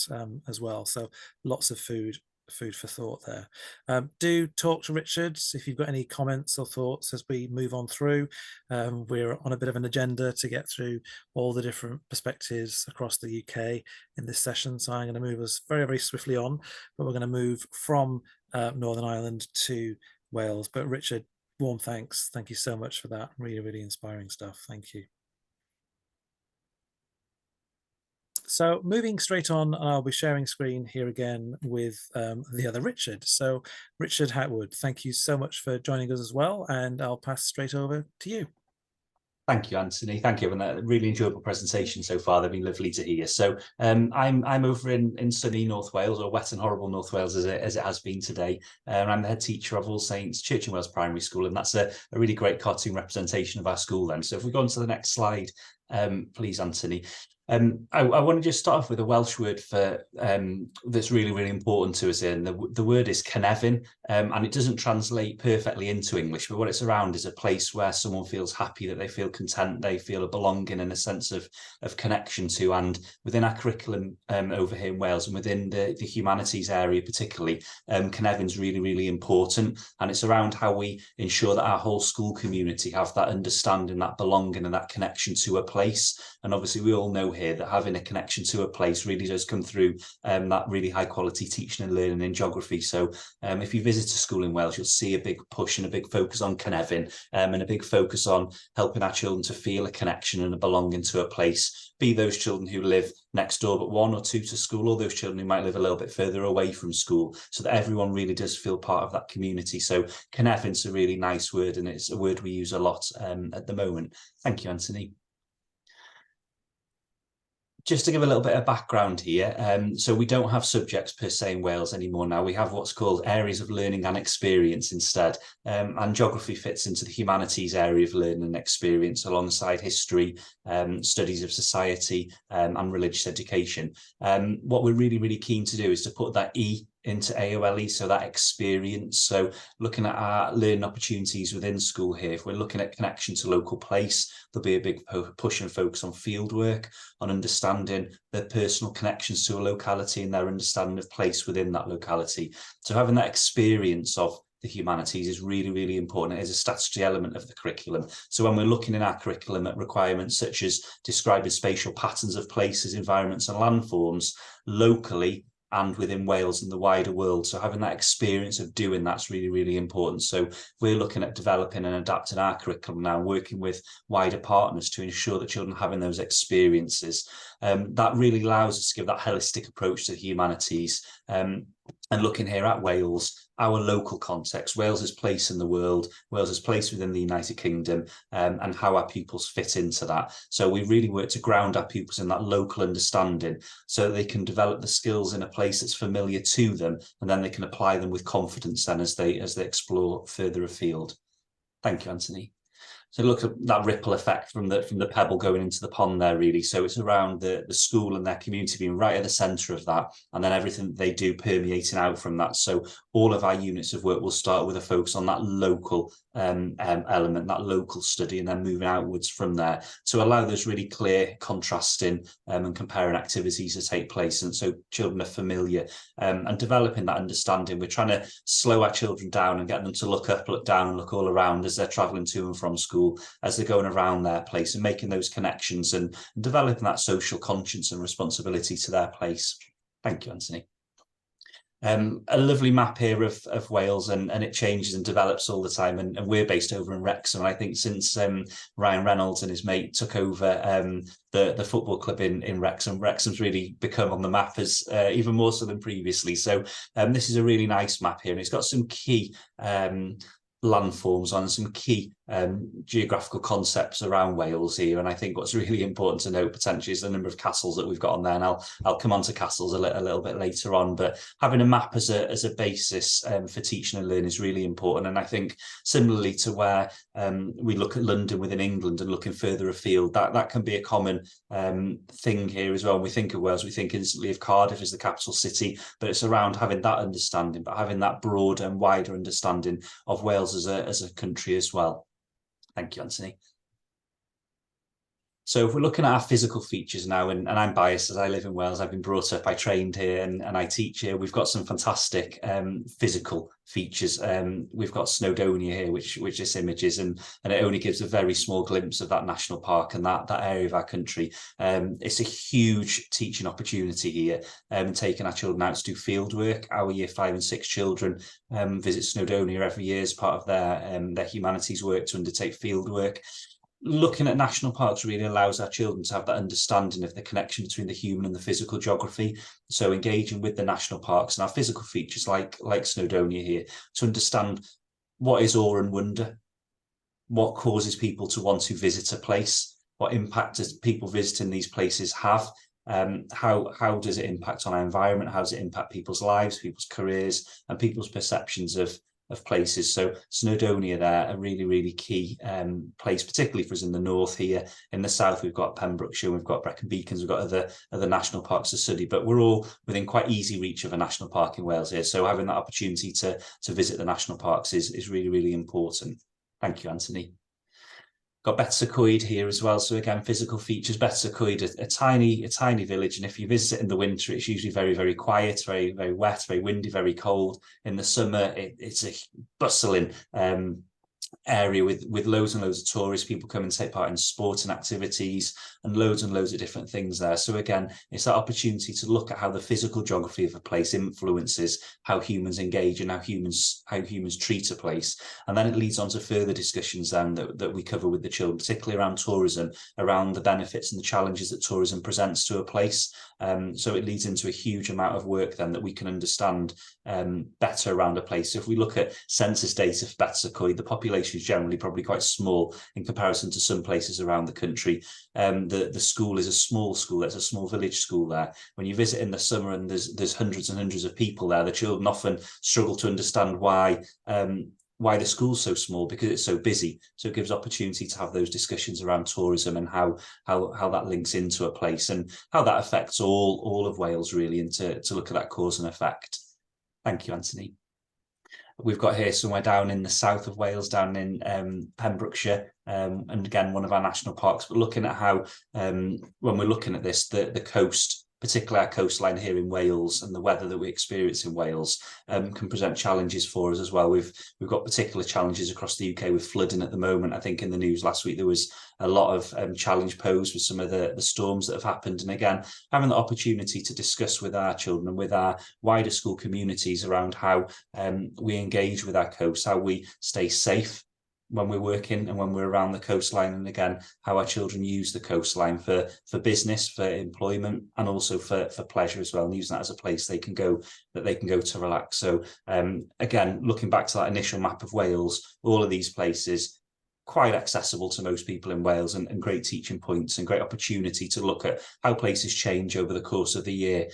as well. So lots of food for thought there. Do talk to Richard if you've got any comments or thoughts as we move on through. We're on a bit of an agenda to get through all the different perspectives across the UK in this session. So I'm going to move us very, very swiftly on, but we're going to move from Northern Ireland to Wales. But Richard, warm thanks. Thank you so much for that. Really, really inspiring stuff. Thank you. So moving straight on, I'll be sharing screen here again with the other Richard. So Richard Hatwood, thank you so much for joining us as well. And I'll pass straight over to you. Thank you, Anthony. Thank you. And a really enjoyable presentation so far. They've been lovely to hear. So I'm over in sunny North Wales, or wet and horrible North Wales as it has been today. I'm the head teacher of All Saints Church in Wales Primary School, and that's a really great cartoon representation of our school then. So if we go on to the next slide, please, Anthony. I want to just start off with a Welsh word for that's really, really important to us here. And the word is cynefin, and it doesn't translate perfectly into English, but what it's around is a place where someone feels happy, that they feel content, they feel a belonging and a sense of connection to. And within our curriculum over here in Wales, and within the humanities area particularly, cynefin's really, really important. And it's around how we ensure that our whole school community have that understanding, that belonging and that connection to a place. And obviously we all know here that having a connection to a place really does come through that really high quality teaching and learning in geography. So if you visit a school in Wales, you'll see a big push and a big focus on cynefin, and a big focus on helping our children to feel a connection and a belonging to a place, be those children who live next door but 1 or 2 to school, or those children who might live a little bit further away from school, so that everyone really does feel part of that community. So cynefin's a really nice word, and it's a word we use a lot at the moment. Thank you, Anthony. Just to give a little bit of background here, so we don't have subjects per se in Wales anymore now. We have what's called areas of learning and experience instead, and geography fits into the humanities area of learning and experience alongside history, studies of society, and religious education. What we're really, really keen to do is to put that E into AOLE, so that experience. So looking at our learning opportunities within school here, if we're looking at connection to local place, there'll be a big push and focus on field work, on understanding their personal connections to a locality and their understanding of place within that locality. So having that experience of the humanities is really, really important. It is a statutory element of the curriculum. So when we're looking in our curriculum at requirements such as describing spatial patterns of places, environments and landforms locally and within Wales and the wider world, so having that experience of doing that's really, really important. So we're looking at developing and adapting our curriculum now, working with wider partners to ensure that children are having those experiences. That really allows us to give that holistic approach to the humanities, and looking here at Wales, our local context, Wales's place in the world, Wales's place within the United Kingdom, and how our pupils fit into that. So we really work to ground our pupils in that local understanding so that they can develop the skills in a place that's familiar to them, and then they can apply them with confidence then as they explore further afield. Thank you, Anthony. So look at that ripple effect from the pebble going into the pond there, really. So it's around the school and their community being right at the centre of that, and then everything that they do permeating out from that. So all of our units of work will start with a focus on that local element, that local study, and then moving outwards from there to allow those really clear contrasting and comparing activities to take place. And so children are familiar and developing that understanding. We're trying to slow our children down and get them to look up, look down and look all around as they're travelling to and from school, as they're going around their place, and making those connections and developing that social conscience and responsibility to their place. Thank you, Anthony. A lovely map here of Wales, and it changes and develops all the time, and we're based over in Wrexham. And I think since Ryan Reynolds and his mate took over the football club in Wrexham, Wrexham's really become on the map as even more so than previously. So this is a really nice map here, and it's got some key landforms on some key geographical concepts around Wales here. And I think what's really important to note potentially is the number of castles that we've got on there, and I'll come on to castles a little bit later on. But having a map as a basis for teaching and learning is really important. And I think similarly to where we look at London within England and looking further afield, that can be a common thing here as well. When we think of Wales, we think instantly of Cardiff as the capital city, but it's around having that understanding, but having that broader and wider understanding of Wales as a country as well. Thank you, Anthony. So if we're looking at our physical features now, and I'm biased as I live in Wales, I've been brought up, I trained here and I teach here. We've got some fantastic physical features. We've got Snowdonia here, which this image is, and it only gives a very small glimpse of that national park and that area of our country. It's a huge teaching opportunity here, taking our children out to do field work. Our year 5 and 6 children visit Snowdonia every year as part of their humanities work to undertake field work. Looking at national parks really allows our children to have that understanding of the connection between the human and the physical geography. So engaging with the national parks and our physical features like Snowdonia here to understand what is awe and wonder. what causes people to want to visit a place, what impact does people visiting these places have, how does it impact on our environment, how does it impact people's lives, people's careers, and people's perceptions of places. So Snowdonia there, a really, really key place, particularly for us in the north here. In the south, we've got Pembrokeshire, we've got Brecon Beacons, we've got other national parks to study, but we're all within quite easy reach of a national park in Wales here. So having that opportunity to visit the national parks is really, really important. Thank you, Anthony. Got Betws here as well. So again, physical features. Betws, a tiny village, and if you visit it in the winter, it's usually very, very quiet, very, very wet, very windy, very cold. In the summer, it's a bustling area with loads and loads of tourists. People come and take part in sports and activities, and loads of different things there. So again, it's that opportunity to look at how the physical geography of a place influences how humans engage and how humans treat a place. And then it leads on to further discussions then that we cover with the children, particularly around tourism, around the benefits and the challenges that tourism presents to a place. So it leads into a huge amount of work then that we can understand better around a place. So if we look at census data for Betws, the population is generally probably quite small in comparison to some places around the country. The school is a small school. There's a small village school there. When you visit in the summer and there's hundreds and hundreds of people there, the children often struggle to understand why the school's so small, because it's so busy. So it gives opportunity to have those discussions around tourism and how that links into a place and how that affects all of Wales really, and to look at that cause and effect. Thank you, Anthony. We've got here somewhere down in the south of Wales, down in Pembrokeshire, and again, one of our national parks, but looking at how, when we're looking at this, the coast, particularly our coastline here in Wales, and the weather that we experience in Wales can present challenges for us as well. We've got particular challenges across the UK with flooding at the moment. I think in the news last week there was a lot of challenge posed with some of the storms that have happened. And again, having the opportunity to discuss with our children and with our wider school communities around how we engage with our coast, how we stay safe when we're working and when we're around the coastline, and again, how our children use the coastline for business, for employment, and also for pleasure as well, and using that as a place they can go to relax. So again, looking back to that initial map of Wales, all of these places quite accessible to most people in Wales, and great teaching points and great opportunity to look at how places change over the course of the year.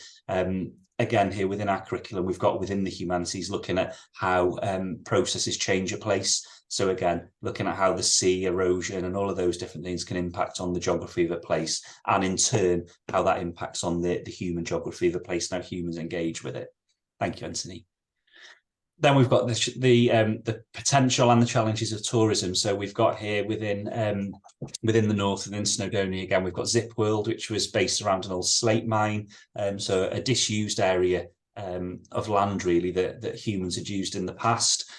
Again, here within our curriculum, we've got within the humanities looking at how processes change a place. So again, looking at how the sea, erosion, and all of those different things can impact on the geography of a place, and in turn, how that impacts on the human geography of a place and how humans engage with it. Thank you, Anthony. Then we've got the potential and the challenges of tourism. So we've got here within the north, within Snowdonia, again, we've got Zip World, which was based around an old slate mine. So a disused area of land, really, that humans had used in the past.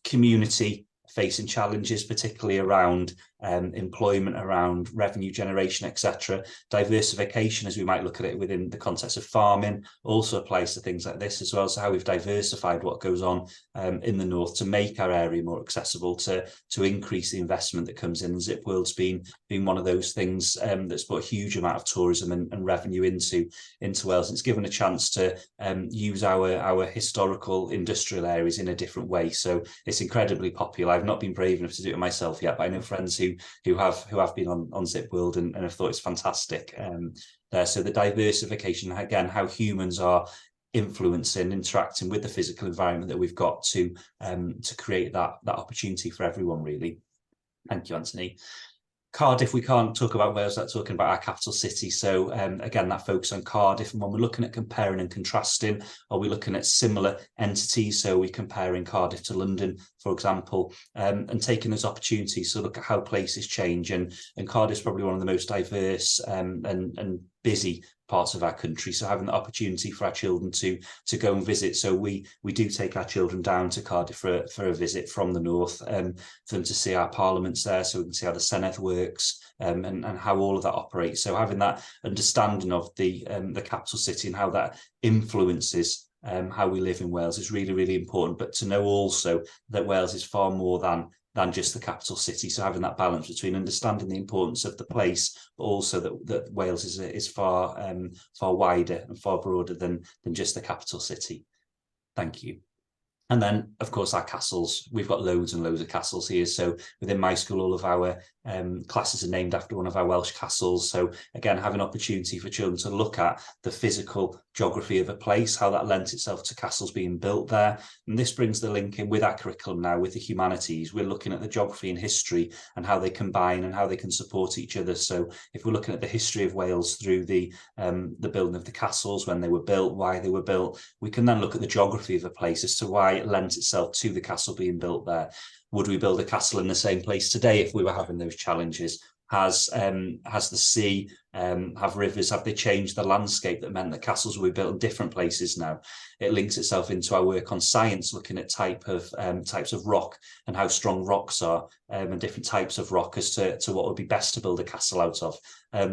Community facing challenges, particularly around employment, around revenue generation, etc. Diversification, as we might look at it within the context of farming, also applies to things like this as well. So how we've diversified what goes on in the north to make our area more accessible, to increase the investment that comes in. Zip World's been one of those things that's brought a huge amount of tourism and revenue into Wales. It's given a chance to use our historical industrial areas in a different way. So it's incredibly popular. I've not been brave enough to do it myself yet, but I know friends who have been on Zip World and have thought it's fantastic there. So the diversification, again, how humans are influencing, interacting with the physical environment that we've got to create that opportunity for everyone, really. Thank you, Anthony. Cardiff, we can't talk about Wales without talking about our capital city. So again, that focus on Cardiff. And when we're looking at comparing and contrasting, are we looking at similar entities? So we're comparing Cardiff to London, for example, and taking those opportunities to look at how places change. And Cardiff's probably one of the most diverse and busy parts of our country. So having the opportunity for our children to go and visit. So we do take our children down to Cardiff for a visit from the north, for them to see our parliaments there, so we can see how the Senedd works and how all of that operates. So having that understanding of the capital city and how that influences how we live in Wales is really, really important. But to know also that Wales is far more than just the capital city. So having that balance between understanding the importance of the place, but also that Wales is far wider and far broader than just the capital city. Thank you. And then, of course, our castles. We've got loads and loads of castles here. So within my school, all of our classes are named after one of our Welsh castles. So again, having opportunity for children to look at the physical geography of a place, how that lent itself to castles being built there. And this brings the link in with our curriculum now, with the humanities. We're looking at the geography and history and how they combine and how they can support each other. So if we're looking at the history of Wales through the building of the castles, when they were built, why they were built, we can then look at the geography of a place as to why it lent itself to the castle being built there. Would we build a castle in the same place today if we were having those challenges? Has the sea, have rivers, have they changed the landscape that meant that castles were built in different places now? It links itself into our work on science, looking at types of rock and how strong rocks are, and different types of rock as to what would be best to build a castle out of.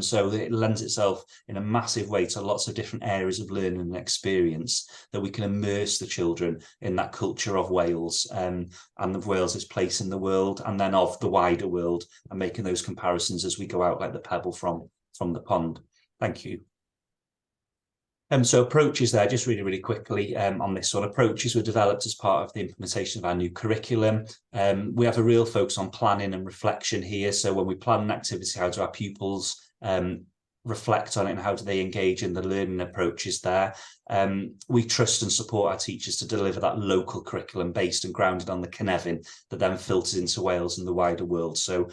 So it lends itself in a massive way to lots of different areas of learning and experience, that we can immerse the children in that culture of Wales, and of Wales's place in the world, and then of the wider world, and making those comparisons as we go out like the pebble from the pond. Thank you. So approaches there, just really, really quickly on this one. Approaches were developed as part of the implementation of our new curriculum. We have a real focus on planning and reflection here. So when we plan an activity, how do our pupils reflect on it, and how do they engage in the learning approaches there? We trust and support our teachers to deliver that local curriculum based and grounded on the Cynefin that then filters into Wales and the wider world. So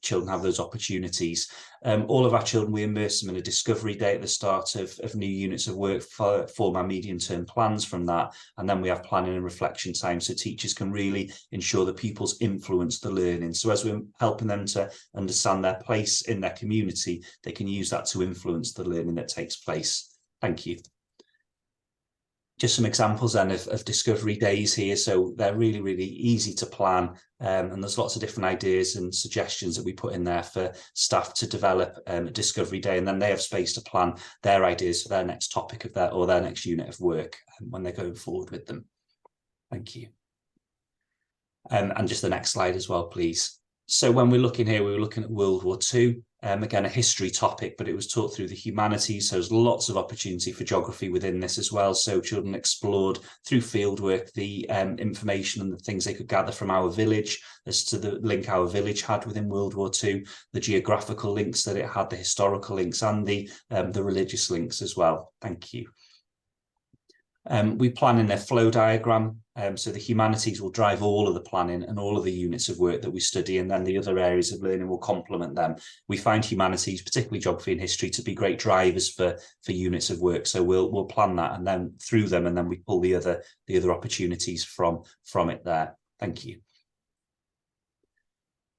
children have those opportunities. All of our children, we immerse them in a discovery day at the start of new units of work, form our medium-term plans from that, and then we have planning and reflection time so teachers can really ensure that pupils influence the learning. So as we're helping them to understand their place in their community, they can use that to influence the learning that takes place. Thank you. Just some examples then of discovery days here. So they're really, really easy to plan. And there's lots of different ideas and suggestions that we put in there for staff to develop a discovery day. And then they have space to plan their ideas for their next topic of their next unit of work when they're going forward with them. Thank you. And just the next slide as well, please. So when we're looking here, we were looking at World War II. Again, a history topic, but it was taught through the humanities. So there's lots of opportunity for geography within this as well. So children explored through fieldwork the information and the things they could gather from our village as to the link our village had within World War II, the geographical links that it had, the historical links, and the religious links as well. Thank you. We plan in their flow diagram, so the humanities will drive all of the planning and all of the units of work that we study, and then the other areas of learning will complement them. We find humanities, particularly geography and history, to be great drivers for units of work. So we'll plan that, and then through them, and then we pull the other opportunities from it there. Thank you.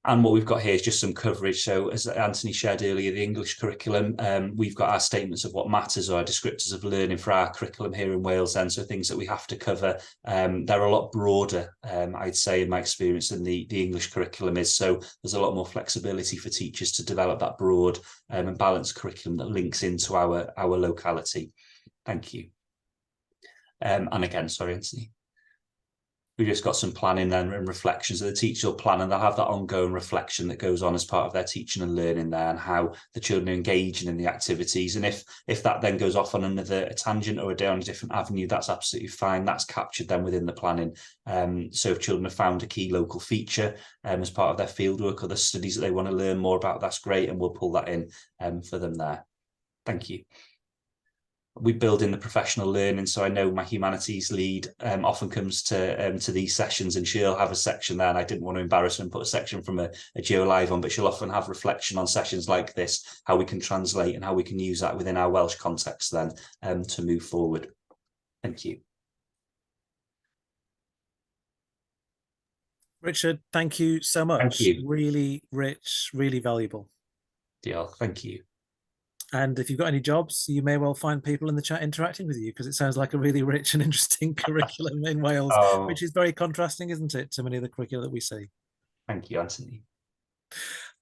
And what we've got here is just some coverage. So as Anthony shared earlier, the English curriculum, we've got our statements of what matters, or our descriptors of learning for our curriculum here in Wales then, so things that we have to cover. They're a lot broader, I'd say, in my experience, than the English curriculum is. So there's a lot more flexibility for teachers to develop that broad and balanced curriculum that links into our locality. Thank you. And again, sorry, Anthony. We've just got some planning then and reflections. So the teacher will plan, and they'll have that ongoing reflection that goes on as part of their teaching and learning there, and how the children are engaging in the activities. And if that then goes off on a tangent or down a different avenue, that's absolutely fine. That's captured then within the planning. So if children have found a key local feature as part of their fieldwork or the studies that they want to learn more about, that's great, and we'll pull that in for them there. Thank you. We build in the professional learning. So I know my humanities lead often comes to these sessions, and she'll have a section there, and I didn't want to embarrass her and put a section from a GeoLive on, but she'll often have reflection on sessions like this, how we can translate and how we can use that within our Welsh context then to move forward. Thank you. Richard, thank you so much. Thank you. Really rich, really valuable. Yeah, thank you. And if you've got any jobs, you may well find people in the chat interacting with you, because it sounds like a really rich and interesting curriculum in Wales, which is very contrasting, isn't it, to many of the curricula that we see. Thank you, Anthony.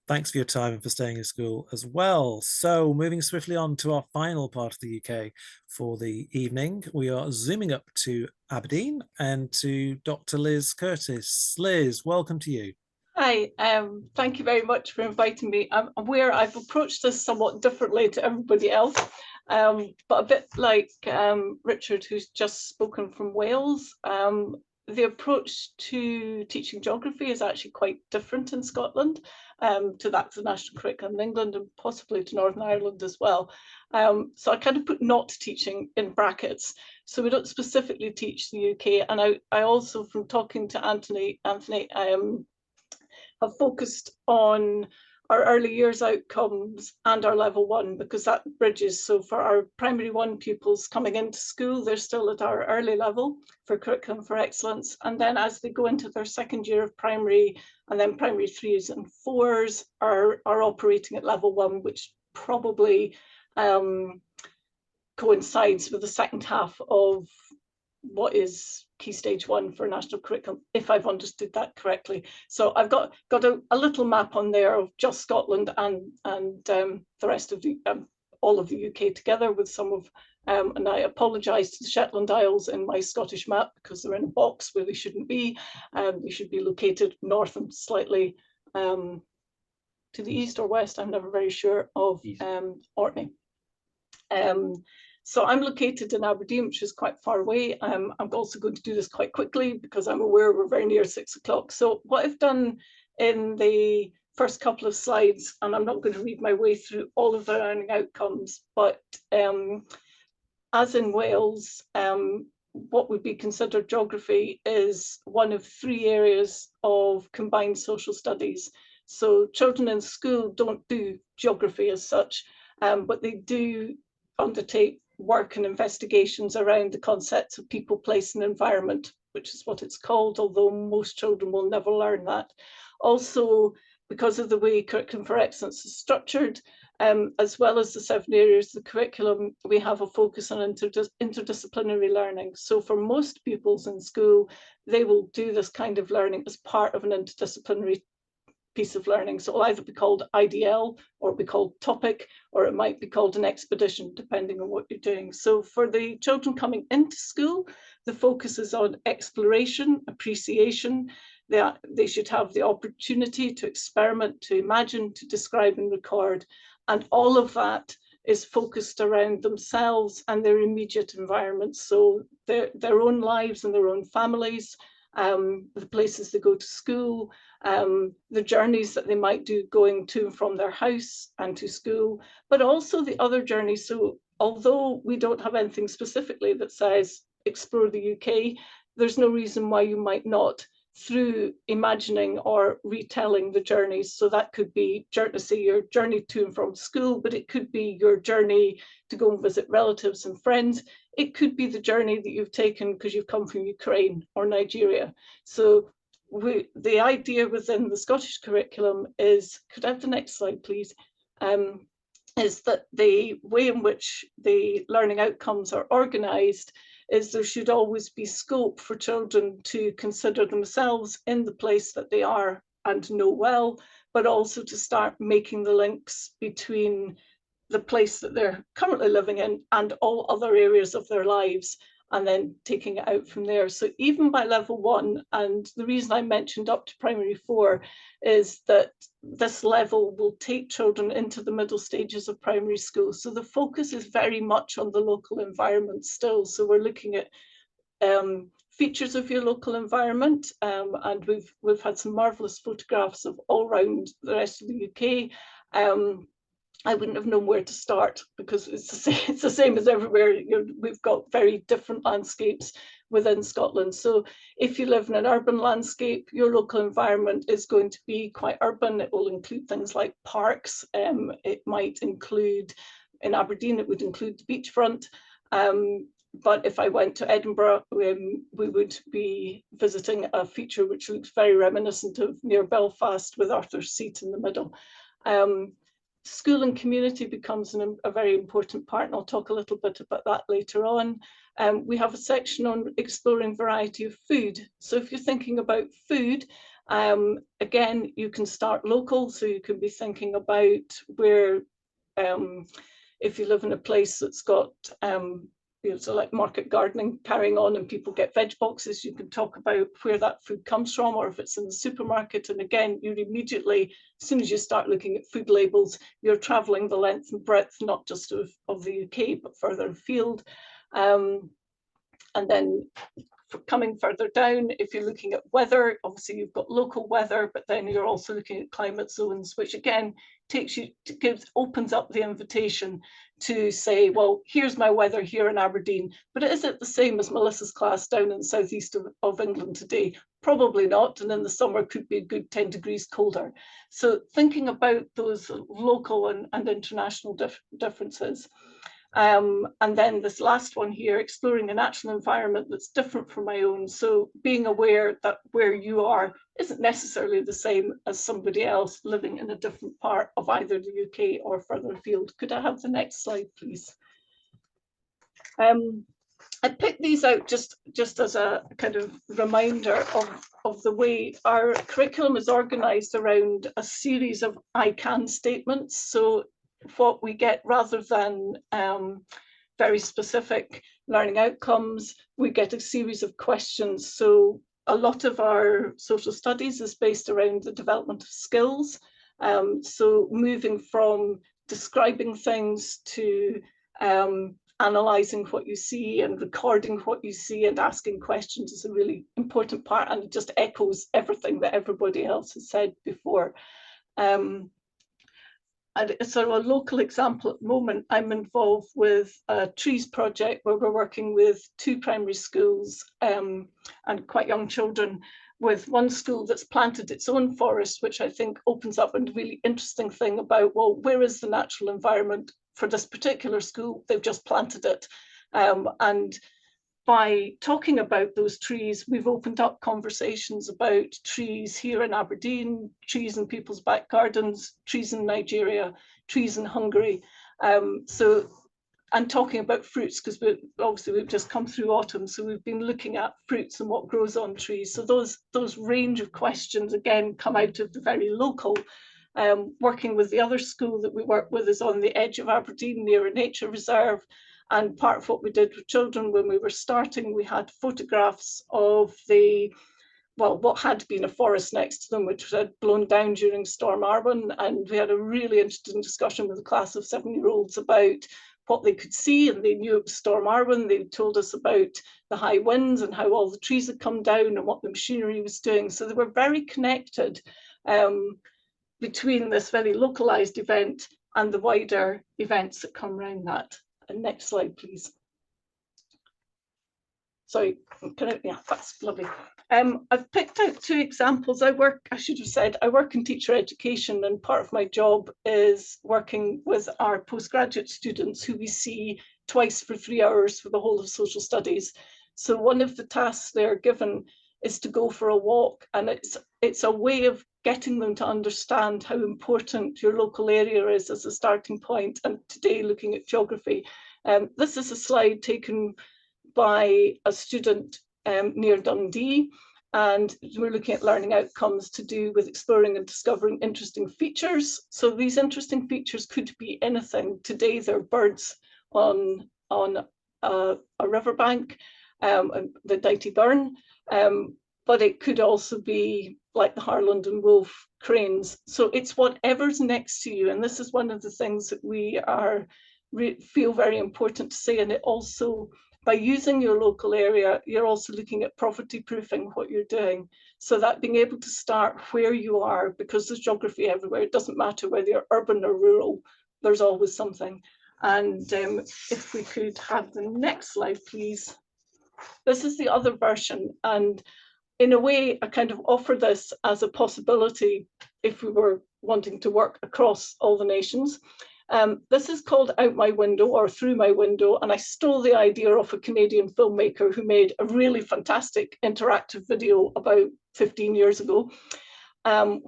Thanks for your time and for staying in school as well. So moving swiftly on to our final part of the UK for the evening, we are zooming up to Aberdeen and to Dr. Liz Curtis. Liz, welcome to you. Hi, thank you very much for inviting me. I'm aware I've approached this somewhat differently to everybody else, but a bit like Richard, who's just spoken from Wales. the approach to teaching geography is actually quite different in Scotland to that of the national curriculum in England and possibly to Northern Ireland as well. So I kind of put not teaching in brackets. So we don't specifically teach the UK. And I also, from talking to Anthony, have focused on our early years outcomes and our level 1, because that bridges. So for our primary 1 pupils coming into school, they're still at our early level for curriculum for excellence. And then as they go into their second year of primary, and then primary 3s and 4s are operating at level 1, which probably coincides with the second half of what is Key Stage 1 for national curriculum, if I've understood that correctly. So I've got a little map on there of just Scotland and the rest of the all of the UK together with some of, and I apologise to the Shetland Isles in my Scottish map because they're in a box where they shouldn't be. They should be located north and slightly to the east or west, I'm never very sure, of Orkney. So I'm located in Aberdeen, which is quite far away. I'm also going to do this quite quickly because I'm aware we're very near 6 o'clock. So what I've done in the first couple of slides, and I'm not going to read my way through all of the learning outcomes, but as in Wales, what would be considered geography is one of 3 areas of combined social studies. So children in school don't do geography as such, but they do undertake work and investigations around the concepts of people, place and environment, which is what it's called, although most children will never learn that. Also, because of the way Curriculum for Excellence is structured, as well as the 7 areas of the curriculum, we have a focus on interdisciplinary learning. So for most pupils in school, they will do this kind of learning as part of an interdisciplinary piece of learning. So it'll either be called IDL, or it'll be called topic, or it might be called an expedition, depending on what you're doing. So for the children coming into school, the focus is on exploration, appreciation. They should have the opportunity to experiment, to imagine, to describe and record. And all of that is focused around themselves and their immediate environment. So their own lives and their own families, the places they go to school, the journeys that they might do going to and from their house and to school, but also the other journeys. So although we don't have anything specifically that says explore the UK, there's no reason why you might not, through imagining or retelling the journeys. So that could be, say, your journey to and from school, but it could be your journey to go and visit relatives and friends. It could be the journey that you've taken because you've come from Ukraine or Nigeria. So the idea within the Scottish curriculum is, could I have the next slide, please? Is that the way in which the learning outcomes are organised is there should always be scope for children to consider themselves in the place that they are and know well, but also to start making the links between the place that they're currently living in and all other areas of their lives, and then taking it out from there. So even by level 1, and the reason I mentioned up to primary 4 is that this level will take children into the middle stages of primary school. So the focus is very much on the local environment still. So we're looking at features of your local environment, and we've had some marvellous photographs of all around the rest of the UK. I wouldn't have known where to start because it's the same as everywhere. We've got very different landscapes within Scotland. So if you live in an urban landscape, your local environment is going to be quite urban. It will include things like parks. It might include, in Aberdeen, it would include the beachfront. But if I went to Edinburgh, we would be visiting a feature which looks very reminiscent of near Belfast with Arthur's Seat in the middle. School and community becomes a very important part, and I'll talk a little bit about that later on. We have a section on exploring variety of food. So if you're thinking about food, again, you can start local. So you can be thinking about where, if you live in a place that's got, so like market gardening carrying on and people get veg boxes, you can talk about where that food comes from, or if it's in the supermarket. And again, you're immediately, as soon as you start looking at food labels, you're traveling the length and breadth, not just of the UK, but further afield. And then coming further down, if you're looking at weather, obviously you've got local weather, but then you're also looking at climate zones, which again opens up the invitation to say, well, here's my weather here in Aberdeen, but is it the same as Melissa's class down in the southeast of England today? Probably not, and in the summer could be a good 10 degrees colder. So thinking about those local and international differences. And then this last one here, exploring a natural environment that's different from my own. So being aware that where you are isn't necessarily the same as somebody else living in a different part of either the UK or further afield. Could I have the next slide, please? I picked these out just as a kind of reminder of the way our curriculum is organised around a series of I can statements. So what we get, rather than very specific learning outcomes, we get a series of questions. So a lot of our social studies is based around the development of skills. So moving from describing things to analysing what you see and recording what you see and asking questions is a really important part, and it just echoes everything that everybody else has said before. And it's sort of a local example at the moment. I'm involved with a trees project where we're working with 2 primary schools and quite young children, with one school that's planted its own forest, which I think opens up a really interesting thing about, well, where is the natural environment for this particular school? They've just planted it. And by talking about those trees, we've opened up conversations about trees here in Aberdeen, trees in people's back gardens, trees in Nigeria, trees in Hungary. And talking about fruits, because we've just come through autumn, so we've been looking at fruits and what grows on trees. So those range of questions again come out of the very local. Working with the other school that we work with is on the edge of Aberdeen near a nature reserve. And part of what we did with children when we were starting, we had photographs of what had been a forest next to them, which had blown down during Storm Arwen. And we had a really interesting discussion with a class of 7-year-olds about what they could see, and they knew it was Storm Arwen. They told us about the high winds and how all the trees had come down and what the machinery was doing. So they were very connected between this very localized event and the wider events that come around that. And next slide, please. Sorry, yeah, that's lovely. I've picked out 2 examples. I work in teacher education, and part of my job is working with our postgraduate students who we see twice for 3 hours for the whole of social studies. So one of the tasks they're given is to go for a walk, and it's a way of getting them to understand how important your local area is as a starting point. And today, looking at geography, this is a slide taken by a student near Dundee, and we're looking at learning outcomes to do with exploring and discovering interesting features. So these interesting features could be anything. Today they're birds on a riverbank, the Dighty Burn, but it could also be like the Harland and Wolff cranes. So it's whatever's next to you, and this is one of the things that we feel very important to say. And it also, by using your local area, you're also looking at poverty proofing what you're doing. So that being able to start where you are, because there's geography everywhere. It doesn't matter whether you're urban or rural, there's always something. And if we could have the next slide, please. This is the other version. And in a way, I kind of offer this as a possibility if we were wanting to work across all the nations. This is called Out My Window or Through My Window, and I stole the idea of a Canadian filmmaker who made a really fantastic interactive video about 15 years ago,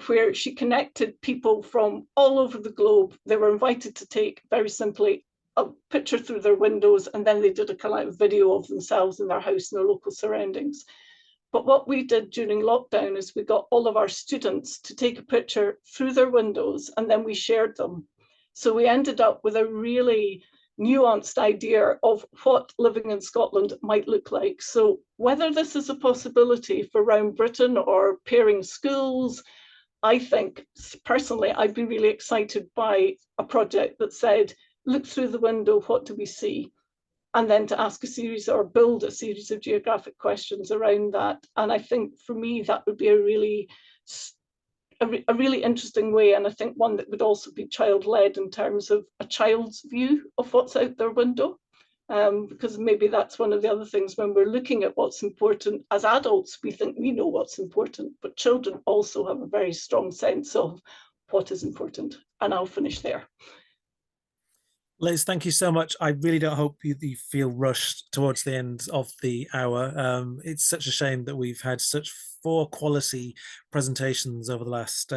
where she connected people from all over the globe. They were invited to take, very simply, a picture through their windows, and then they did a kind of video of themselves in their house and their local surroundings. But what we did during lockdown is we got all of our students to take a picture through their windows, and then we shared them. So we ended up with a really nuanced idea of what living in Scotland might look like. So whether this is a possibility for around Britain or pairing schools, I think personally, I'd be really excited by a project that said, look through the window, what do we see? and then to ask a series or build a series of geographic questions around that. And I think for me, that would be a really interesting way, and I think one that would also be child-led in terms of a child's view of what's out their window. Because maybe that's one of the other things when we're looking at what's important. As adults, we think we know what's important, but children also have a very strong sense of what is important. And I'll finish there. Liz, thank you so much. I really don't hope you feel rushed towards the end of the hour. It's such a shame that we've had such 4 quality presentations over the last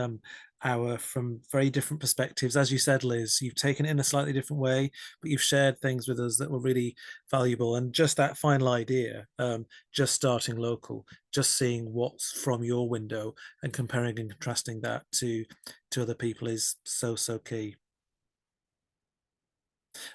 hour from very different perspectives. As you said, Liz, you've taken it in a slightly different way, but you've shared things with us that were really valuable. And just that final idea, just starting local, just seeing what's from your window and comparing and contrasting that to other people is so key.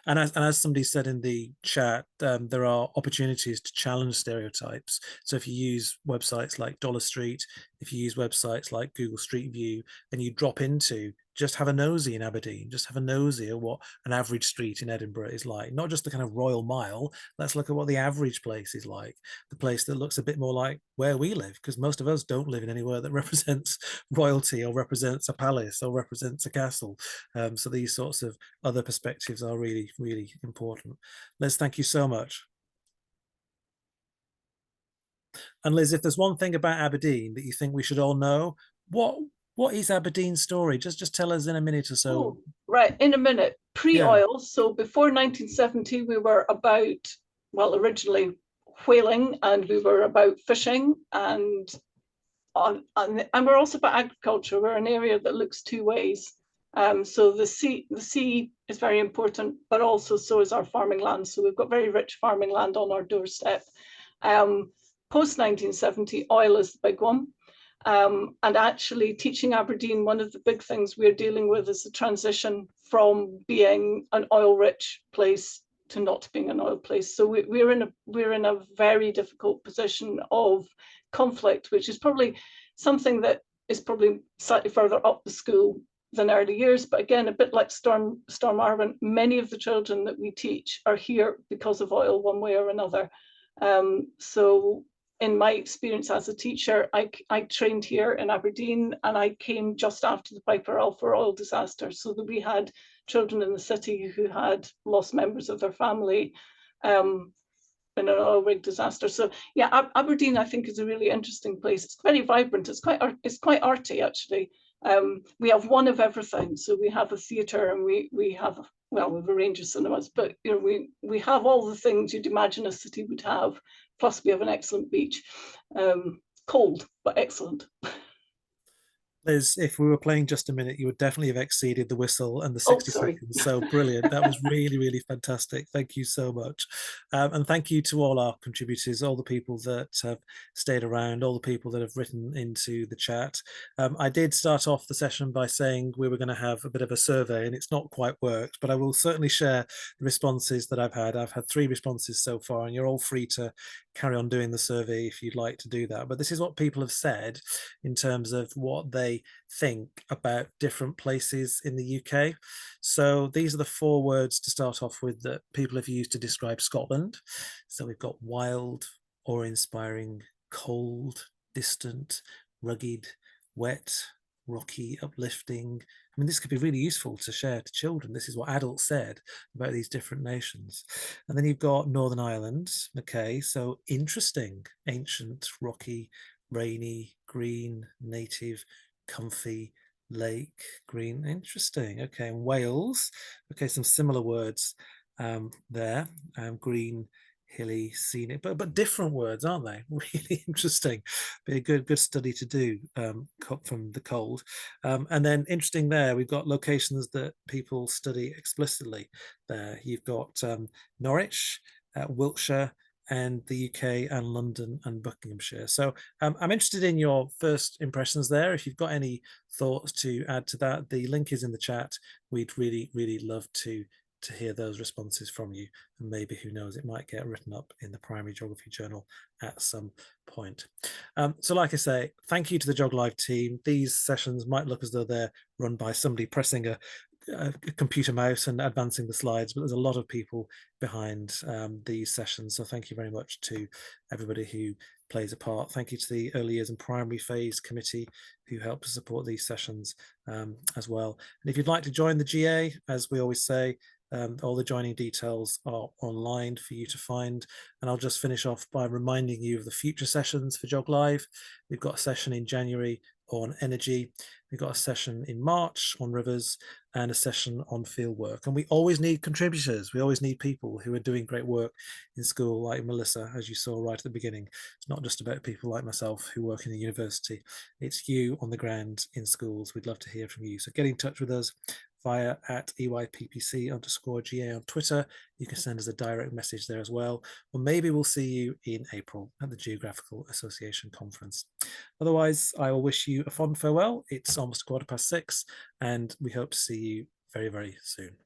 And as somebody said in the chat, there are opportunities to challenge stereotypes. So if you use websites like Dollar Street, if you use websites like Google Street View, and you drop into just have a nosy in Aberdeen, just have a nosy at what an average street in Edinburgh is like, not just the kind of Royal Mile. Let's look at what the average place is like, the place that looks a bit more like where we live, because most of us don't live in anywhere that represents royalty or represents a palace or represents a castle. So these sorts of other perspectives are really important. Liz, thank you so much. And Liz, if there's one thing about Aberdeen that you think we should all know, what is Aberdeen's story? Just tell us in a minute or so. Oh, right, in a minute. Pre-oil, so before 1970, we were about, well, originally whaling, and we were about fishing, and we're also about agriculture. We're an area that looks 2 ways. So the sea is very important, but also so is our farming land. So we've got very rich farming land on our doorstep. Post 1970, oil is the big one. And actually teaching Aberdeen, one of the big things we're dealing with is the transition from being an oil-rich place to not being an oil place. So we're in a very difficult position of conflict, which is probably something that is probably slightly further up the school than early years. But again, a bit like Storm Arwen, many of the children that we teach are here because of oil one way or another. So in my experience as a teacher, I trained here in Aberdeen, and I came just after the Piper Alpha oil disaster, so that we had children in the city who had lost members of their family in an oil rig disaster. So yeah, Aberdeen I think is a really interesting place. It's very vibrant. It's quite arty actually. We have one of everything. So we have a theatre, and we have, well, we have a range of cinemas, but you know, we have all the things you'd imagine a city would have. Plus we have an excellent beach. Cold, but excellent. Liz, if we were playing just a minute, you would definitely have exceeded the whistle and the 60 seconds. So brilliant. That was really fantastic. Thank you so much. And thank you to all our contributors, all the people that have stayed around, all the people that have written into the chat. I did start off the session by saying we were going to have a bit of a survey, and it's not quite worked, but I will certainly share the responses that I've had. I've had 3 responses so far, and you're all free to carry on doing the survey if you'd like to do that. But this is what people have said in terms of what they think about different places in the UK. So these are the 4 words to start off with that people have used to describe Scotland. So we've got wild, awe-inspiring, cold, distant, rugged, wet, rocky, uplifting. I mean, this could be really useful to share to children. This is what adults said about these different nations. And then you've got Northern Ireland. Okay, so interesting, ancient, rocky, rainy, green, native, comfy, lake, green. Interesting. Okay, and Wales. Okay, some similar words there. Green, hilly, scenic, but different words, aren't they? Really interesting. Be a good study to do from the cold. And then interesting there, we've got locations that people study explicitly there. You've got Norwich, Wiltshire, and the UK, and London and Buckinghamshire. So I'm interested in your first impressions there. If you've got any thoughts to add to that, the link is in the chat. We'd really love to hear those responses from you, and maybe, who knows, it might get written up in the Primary Geography Journal at some point. So like I say, thank you to the GeogLive team. These sessions might look as though they're run by somebody pressing a a computer mouse and advancing the slides, but there's a lot of people behind these sessions. So thank you very much to everybody who plays a part. Thank you to the early years and primary phase committee who helped to support these sessions as well. And if you'd like to join the GA, as we always say, all the joining details are online for you to find. And I'll just finish off by reminding you of the future sessions for GeogLive. We've got a session in January on energy. We've got a session in March on rivers and a session on field work. And we always need contributors. We always need people who are doing great work in school, like Melissa, as you saw right at the beginning. It's not just about people like myself who work in the university. It's you on the ground in schools. We'd love to hear from you. So get in touch with us via @EYPPC_GA on Twitter. You can send us a direct message there as well. Or maybe we'll see you in April at the Geographical Association conference. Otherwise, I will wish you a fond farewell. It's almost 6:15, and we hope to see you very, very soon.